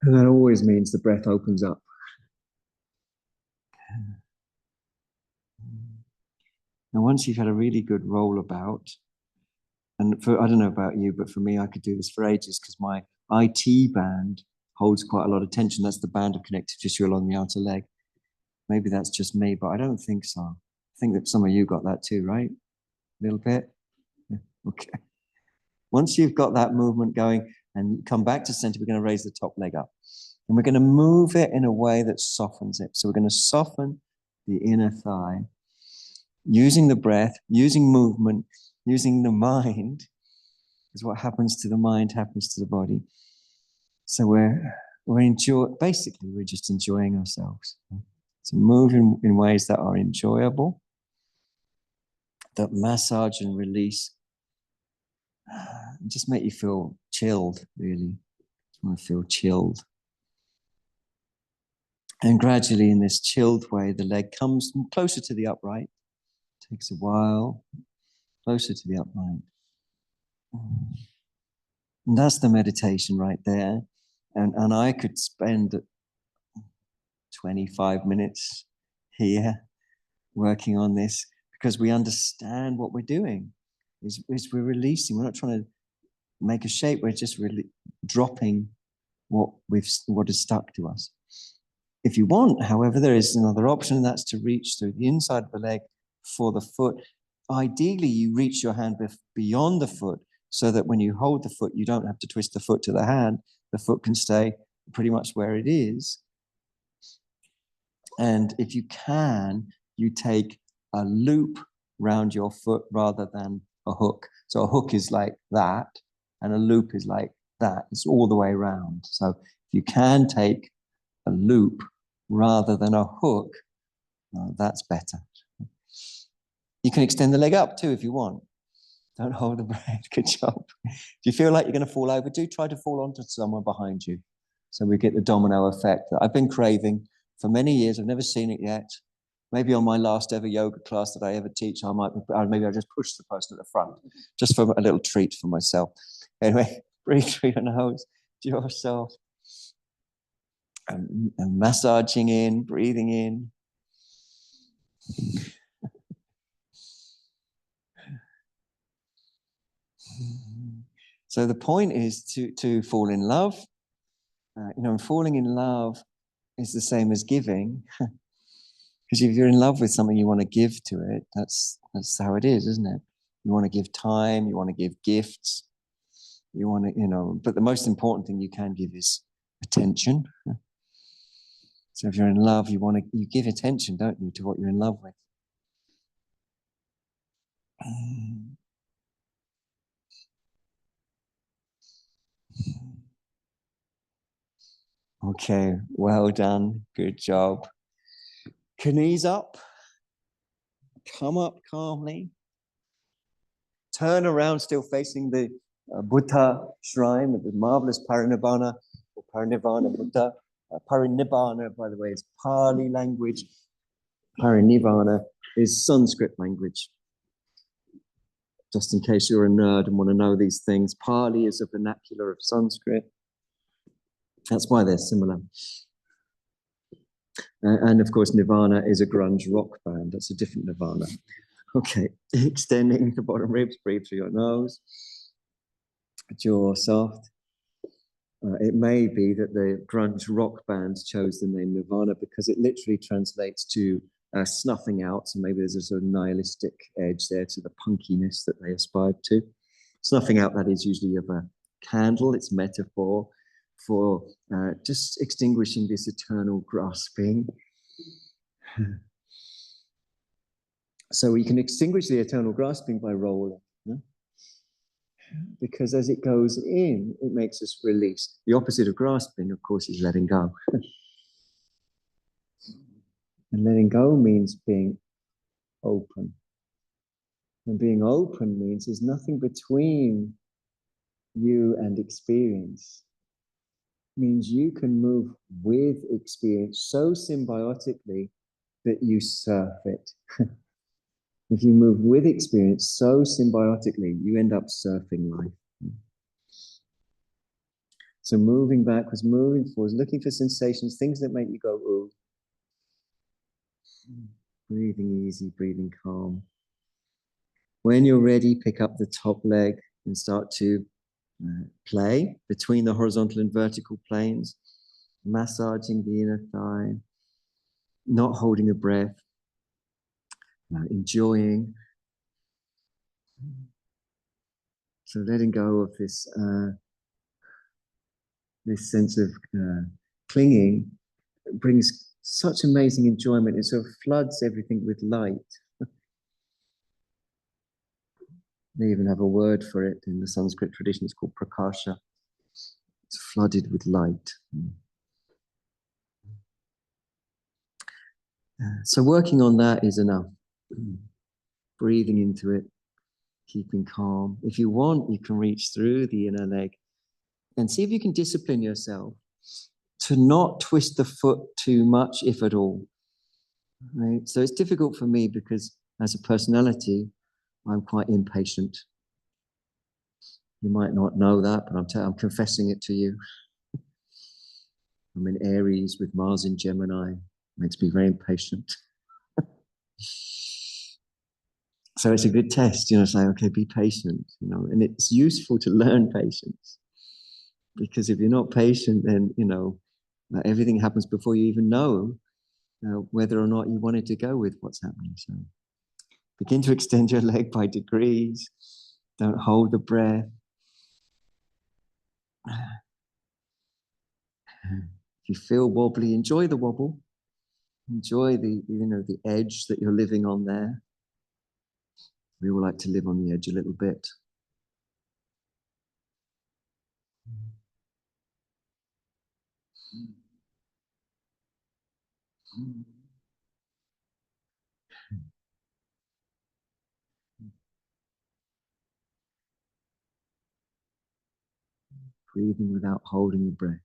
Speaker 2: And that always means the breath opens up.
Speaker 1: Now, once you've had a really good roll about, and for, I don't know about you, but for me, I could do this for ages because my IT band holds quite a lot of tension. That's the band of connective tissue along the outer leg. Maybe that's just me, but I don't think so. I think that some of you got that too, right? A little bit? Yeah. Okay. Once you've got that movement going and come back to center, we're going to raise the top leg up. And we're going to move it in a way that softens it. So we're going to soften the inner thigh using the breath, using movement, using the mind, because what happens to the mind happens to the body. So basically we're just enjoying ourselves. So move in ways that are enjoyable, that massage and release, and just make you feel chilled, really. You want to feel chilled. And gradually in this chilled way, the leg comes closer to the upright. Takes a while, closer to the upright. And that's the meditation right there. And I could spend 25 minutes here working on this because we understand what we're doing. Is we're releasing. We're not trying to make a shape. We're just really dropping what is stuck to us. If you want, however, there is another option, and that's to reach through the inside of the leg for the foot. Ideally, you reach your hand beyond the foot so that when you hold the foot, you don't have to twist the foot to the hand. The foot can stay pretty much where it is. And if you can, you take a loop round your foot rather than a hook. So a hook is like that, and a loop is like that. It's all the way around. So if you can take a loop rather than a hook, that's better. You can extend the leg up too if you want. Don't hold the breath. Good job. If you feel like you're going to fall over, do try to fall onto someone behind you. So we get the domino effect that I've been craving for many years. I've never seen it yet. Maybe on my last ever yoga class that I ever teach, maybe I'll just push the person at the front, just for a little treat for myself. Anyway, breathe through your nose to yourself. And massaging in, breathing in. So the point is to fall in love. And falling in love is the same as giving. Because if you're in love with something, you want to give to it. That's how it is, isn't it? You want to give time. You want to give gifts. You want to, but the most important thing you can give is attention. So if you're in love, you give attention, don't you, to what you're in love with. Okay, well done. Good job. Knees up. Come up calmly. Turn around, still facing the Buddha shrine with the marvelous Parinibbana or Parinirvana Buddha. Parinibbana, by the way, is Pali language. Parinibbana is Sanskrit language. Just in case you're a nerd and want to know these things, Pali is a vernacular of Sanskrit. That's why they're similar. And of course, Nirvana is a grunge rock band. That's a different Nirvana. Okay, extending the bottom ribs, breathe through your nose. Jaw soft. It may be that the grunge rock bands chose the name Nirvana because it literally translates to snuffing out. So maybe there's a sort of nihilistic edge there to the punkiness that they aspired to. Snuffing out, that is usually of a candle. It's metaphor for just extinguishing this eternal grasping. So we can extinguish the eternal grasping by rolling. Because as it goes in, it makes us release. The opposite of grasping, of course, is letting go. And letting go means being open. And being open means there's nothing between you and experience. It means you can move with experience so symbiotically that you surf it. If you move with experience so symbiotically, you end up surfing life. So moving backwards, moving forwards, looking for sensations, things that make you go, ooh. Breathing easy, breathing calm.
Speaker 2: When you're ready, pick up the top leg and start to play between the horizontal and vertical planes, massaging the inner thigh, not holding a breath, enjoying. So letting go of this this sense of clinging brings such amazing enjoyment. It sort of floods everything with light. They even have a word for it in the Sanskrit tradition. It's called prakasha. It's flooded with light. So working on that is enough. Breathing into it, keeping calm. If you want, you can reach through the inner leg and see if you can discipline yourself to not twist the foot too much, if at all. Right? So it's difficult for me because as a personality, I'm quite impatient. You might not know that, but I'm confessing it to you. I'm in Aries with Mars in Gemini. Makes me very impatient. So it's a good test, say, okay, be patient, and it's useful to learn patience. Because if you're not patient, then, everything happens before you even know whether or not you wanted to go with what's happening. So begin to extend your leg by degrees. Don't hold the breath. If you feel wobbly, enjoy the wobble. Enjoy the edge that you're living on there. We all like to live on the edge a little bit. Breathing without holding the breath.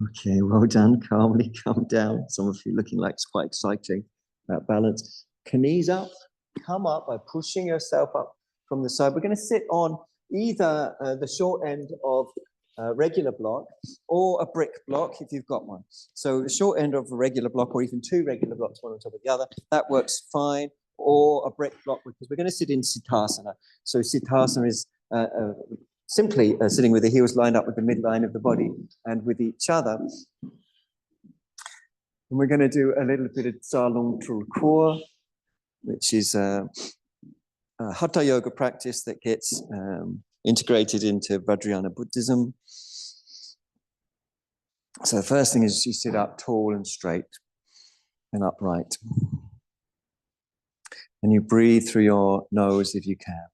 Speaker 2: Okay, well done. Calmly come down. Some of you looking like it's quite exciting. That balance. Knees up. Come up by pushing yourself up from the side. We're going to sit on either the short end of a regular block or a brick block if you've got one. So the short end of a regular block or even two regular blocks, one on top of the other, that works fine. Or a brick block because we're going to sit in Siddhasana. So Siddhasana is simply sitting with the heels lined up with the midline of the body and with each other. And we're going to do a little bit of Tsalung Trulkur, which is a Hatha Yoga practice that gets integrated into Vajrayana Buddhism. So the first thing is you sit up tall and straight and upright. And you breathe through your nose if you can.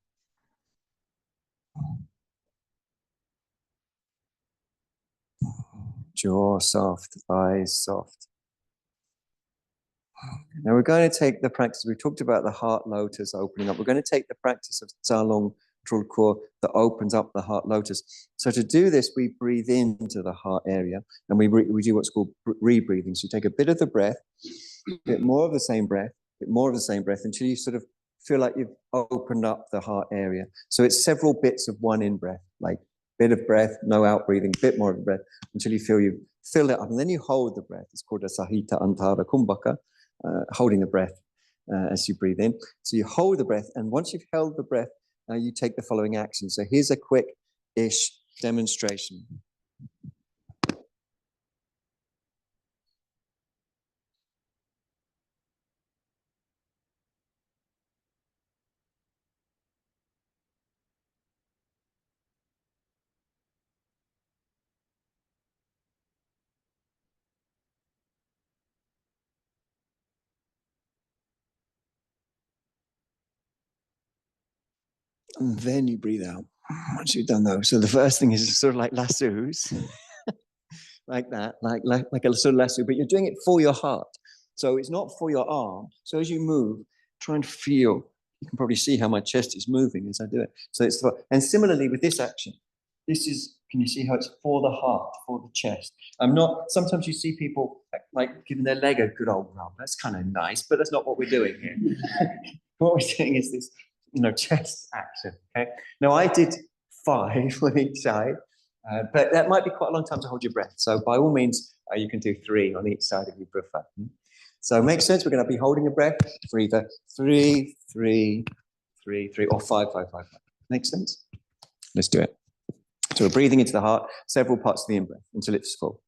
Speaker 2: Jaw soft, eyes soft. Now we're going to take the practice, we talked about the heart lotus opening up. We're going to take the practice of Tsalung Trulkur that opens up the heart lotus. So to do this, we breathe into the heart area and we do what's called rebreathing. So you take a bit of the breath, a bit more of the same breath, a bit more of the same breath until you sort of feel like you've opened up the heart area. So it's several bits of one in-breath, like bit of breath, no out-breathing, bit more of the breath until you feel you fill it up. And then you hold the breath. It's called a Sahita Antara Kumbhaka, holding the breath as you breathe in. So you hold the breath, and once you've held the breath, you take the following action. So here's a quick-ish demonstration. And then you breathe out once you've done those. So the first thing is sort of like lassos, like that, like a sort of lasso, but you're doing it for your heart. So it's not for your arm. So as you move, try and feel. You can probably see how my chest is moving as I do it. So it's and similarly with this action, this is, can you see how it's for the heart, for the chest? Sometimes you see people like giving their leg a good old rub. That's kind of nice, but that's not what we're doing here.
Speaker 1: what we're doing is this, chest action. Okay. Now I did 5 on each side, but that might be quite a long time to hold your breath. So by all means, you can do 3 on each side if you prefer. So it makes sense. We're going to be holding a breath for either 3, 3, 3, 3, or 5, 5, 5, 5. Makes sense? Let's do it. So we're breathing into the heart, several parts of the in-breath until it's full.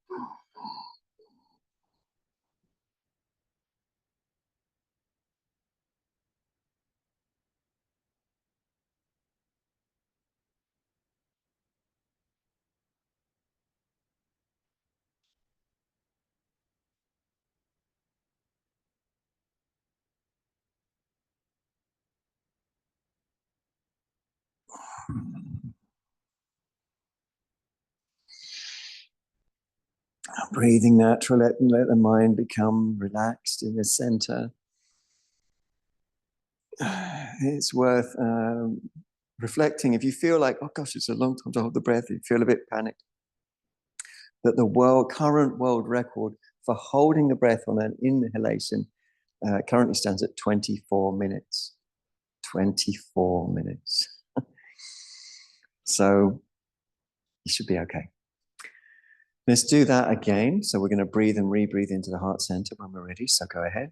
Speaker 1: Breathing natural, let the mind become relaxed in the center. It's worth reflecting. If you feel like, oh gosh, it's a long time to hold the breath, you feel a bit panicked, that the current world record for holding the breath on an inhalation currently stands at 24 minutes. 24 minutes. So you should be okay. Let's do that again. So we're going to breathe and rebreathe into the heart center when we're ready. So go ahead.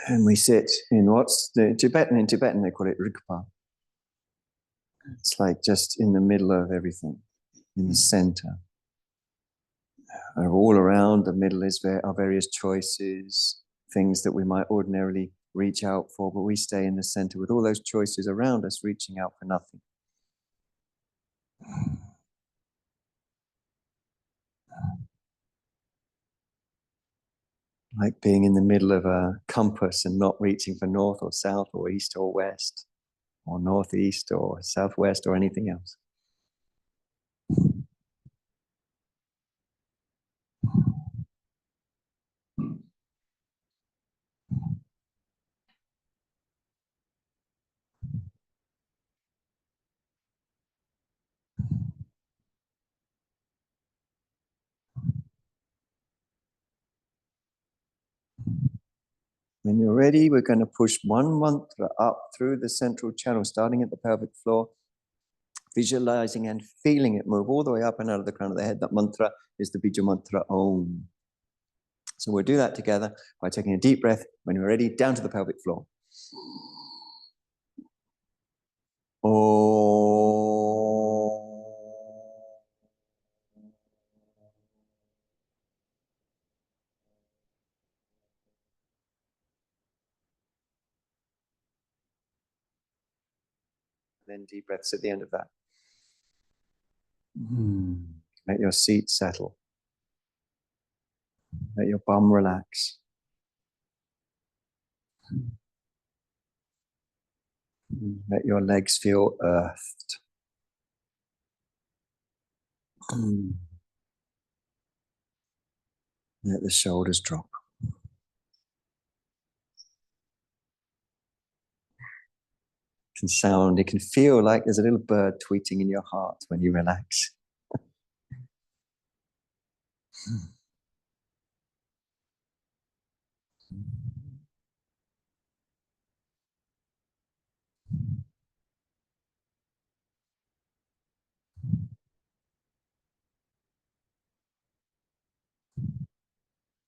Speaker 1: And we sit in what's in Tibetan they call it Rigpa. It's like just in the middle of everything, in the center. All around the middle is our various choices, things that we might ordinarily reach out for, but we stay in the center with all those choices around us reaching out for nothing. Like being in the middle of a compass and not reaching for north or south or east or west or northeast or southwest or anything else. When you're ready, we're going to push one mantra up through the central channel, starting at the pelvic floor, visualizing and feeling it move all the way up and out of the crown of the head. That mantra is the Bija mantra Om. So we'll do that together by taking a deep breath when you're ready, down to the pelvic floor. Om. Then deep breaths at the end of that. Let your seat settle. Let your bum relax. Let your legs feel earthed. Let the shoulders drop. It can feel like there's a little bird tweeting in your heart when you relax.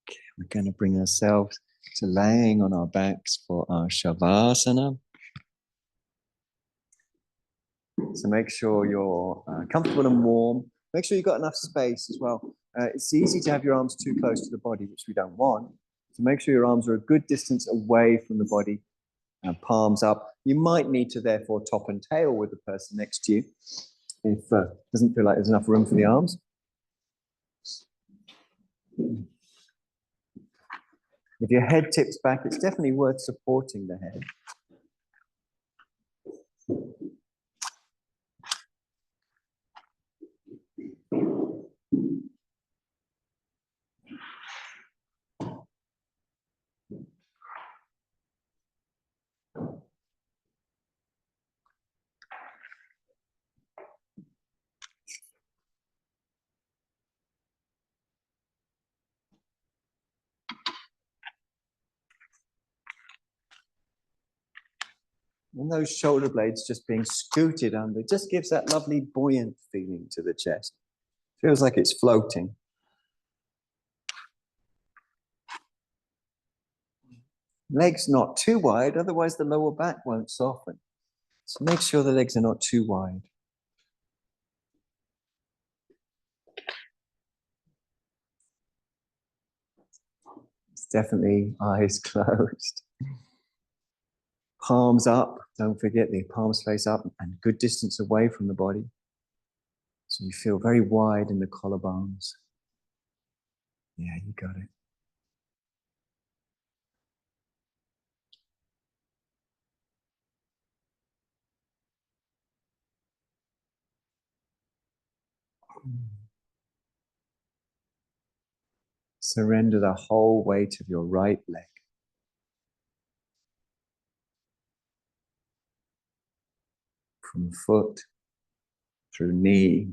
Speaker 1: Okay, we're going to bring ourselves to laying on our backs for our Shavasana. So make sure you're comfortable and warm. Make sure you've got enough space as well. It's easy to have your arms too close to the body, which we don't want. So make sure your arms are a good distance away from the body, palms up. You might need to therefore top and tail with the person next to you if it doesn't feel like there's enough room for the arms. If your head tips back, it's definitely worth supporting the head. And those shoulder blades just being scooted under just gives that lovely buoyant feeling to the chest. Feels like it's floating. Legs not too wide, otherwise the lower back won't soften. So make sure the legs are not too wide. It's definitely eyes closed. Palms up, don't forget the palms face up and good distance away from the body. So you feel very wide in the collarbones. Yeah, you got it. Surrender the whole weight of your right leg. From foot, through knee,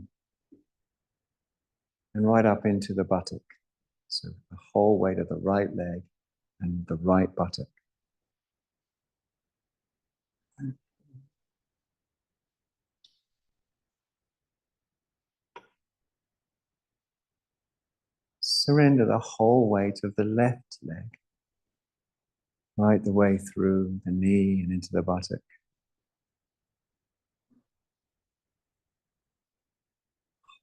Speaker 1: and right up into the buttock. So the whole weight of the right leg and the right buttock. Surrender the whole weight of the left leg, right the way through the knee and into the buttock.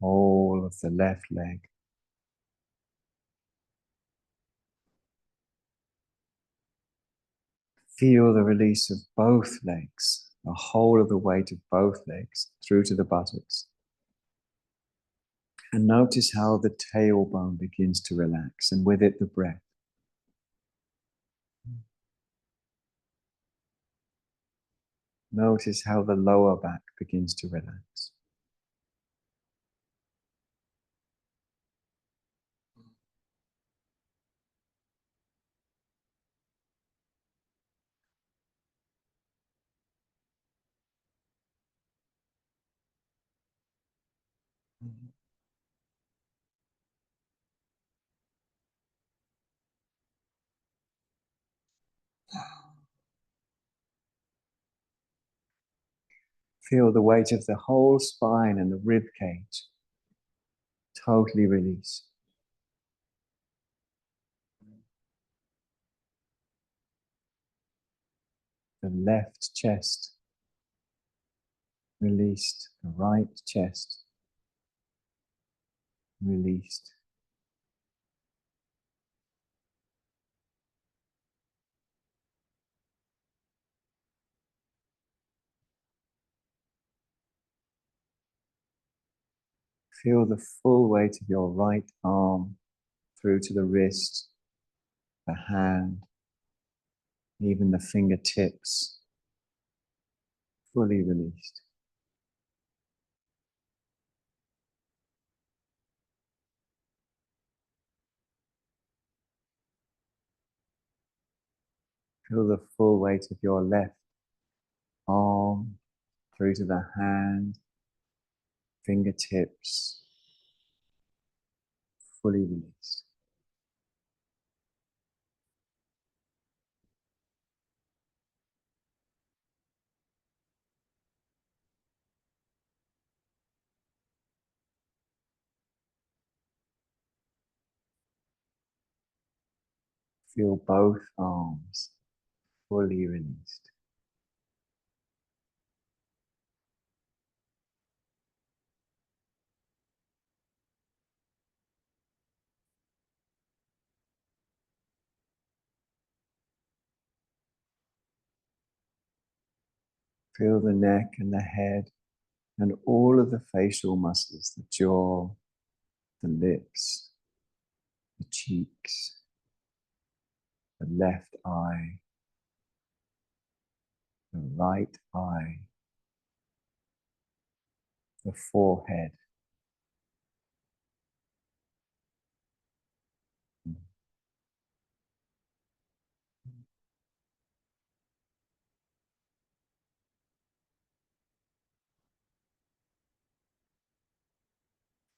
Speaker 1: Whole of the left leg. Feel the release of both legs, the whole of the weight of both legs through to the buttocks. And notice how the tailbone begins to relax, and with it the breath. Notice how the lower back begins to relax. Feel the weight of the whole spine and the rib cage totally release. The left chest released, the right chest released. Feel the full weight of your right arm through to the wrist, the hand, even the fingertips, fully released. Feel the full weight of your left arm through to the hand, fingertips, fully released. Feel both arms fully released. Feel the neck and the head and all of the facial muscles, the jaw, the lips, the cheeks, the left eye, the right eye, the forehead.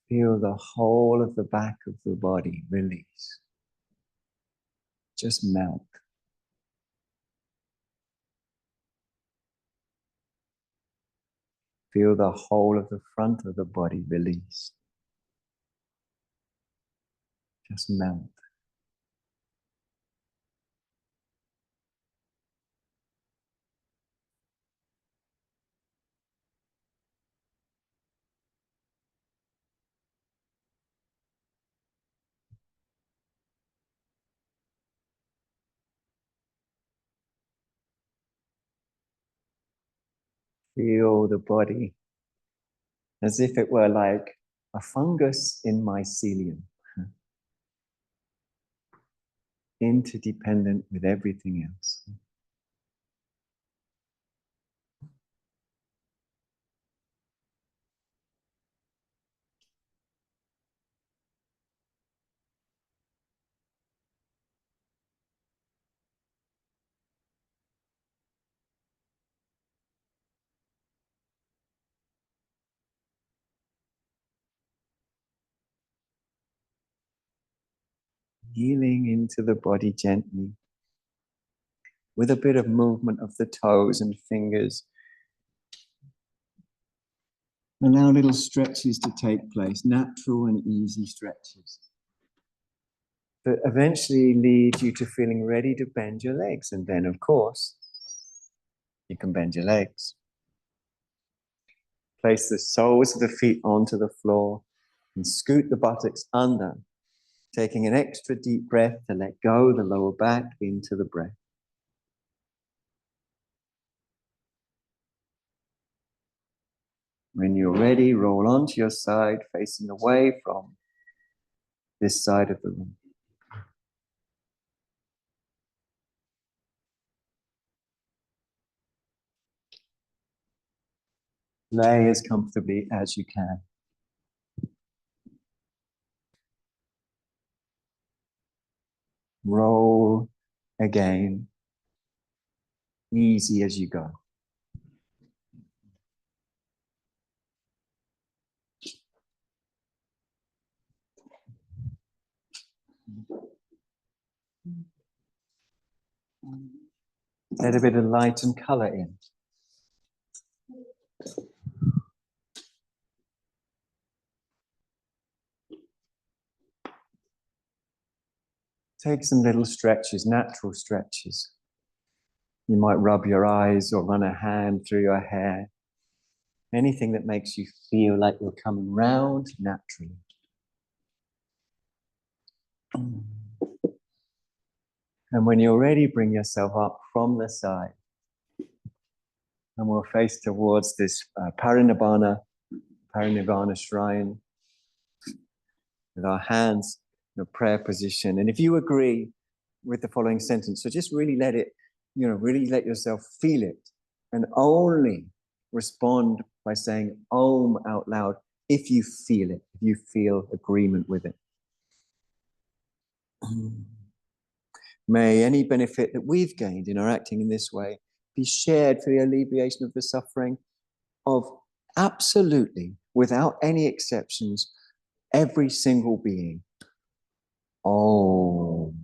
Speaker 1: Feel the whole of the back of the body release. Just melt. Feel the whole of the front of the body release. Just melt. Feel the body as if it were like a fungus in mycelium, interdependent with everything else. Healing into the body gently, with a bit of movement of the toes and fingers. Allow little stretches to take place, natural and easy stretches, that eventually lead you to feeling ready to bend your legs. And then, of course, you can bend your legs. Place the soles of the feet onto the floor and scoot the buttocks under, taking an extra deep breath to let go the lower back into the breath. When you're ready, roll onto your side, facing away from this side of the room. Lay as comfortably as you can. Roll again, easy as you go. Let a bit of light and color in. Take some little stretches, natural stretches. You might rub your eyes or run a hand through your hair. Anything that makes you feel like you're coming round naturally. And when you're ready, bring yourself up from the side. And we'll face towards this Parinibbana shrine with our hands in a prayer position. And if you agree with the following sentence, so just really let it, really let yourself feel it, and only respond by saying Om out loud if you feel it, if you feel agreement with it. May any benefit that we've gained in our acting in this way be shared for the alleviation of the suffering of absolutely, without any exceptions, every single being. Om.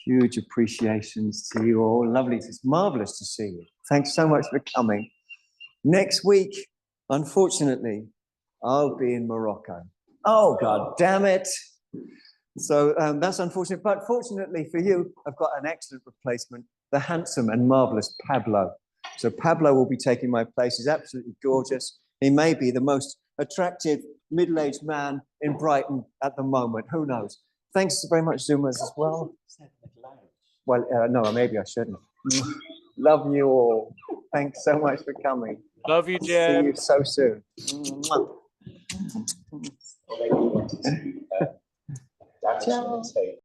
Speaker 1: Huge appreciations to you all. Lovely. It's marvelous to see you. Thanks so much for coming. Next week, unfortunately, I'll be in Morocco. Oh, God damn it. So that's unfortunate. But fortunately for you, I've got an excellent replacement, the handsome and marvelous Pablo. So Pablo will be taking my place. He's absolutely gorgeous. He may be the most attractive middle-aged man in Brighton at the moment. Who knows? Thanks very much, Zoomers, as well. Well, no, maybe I shouldn't. Love you all. Thanks so much for coming.
Speaker 3: Love you,
Speaker 1: See
Speaker 3: Jen.
Speaker 1: you so soon.
Speaker 2: Or maybe you want to do damage
Speaker 1: Ciao.
Speaker 2: and take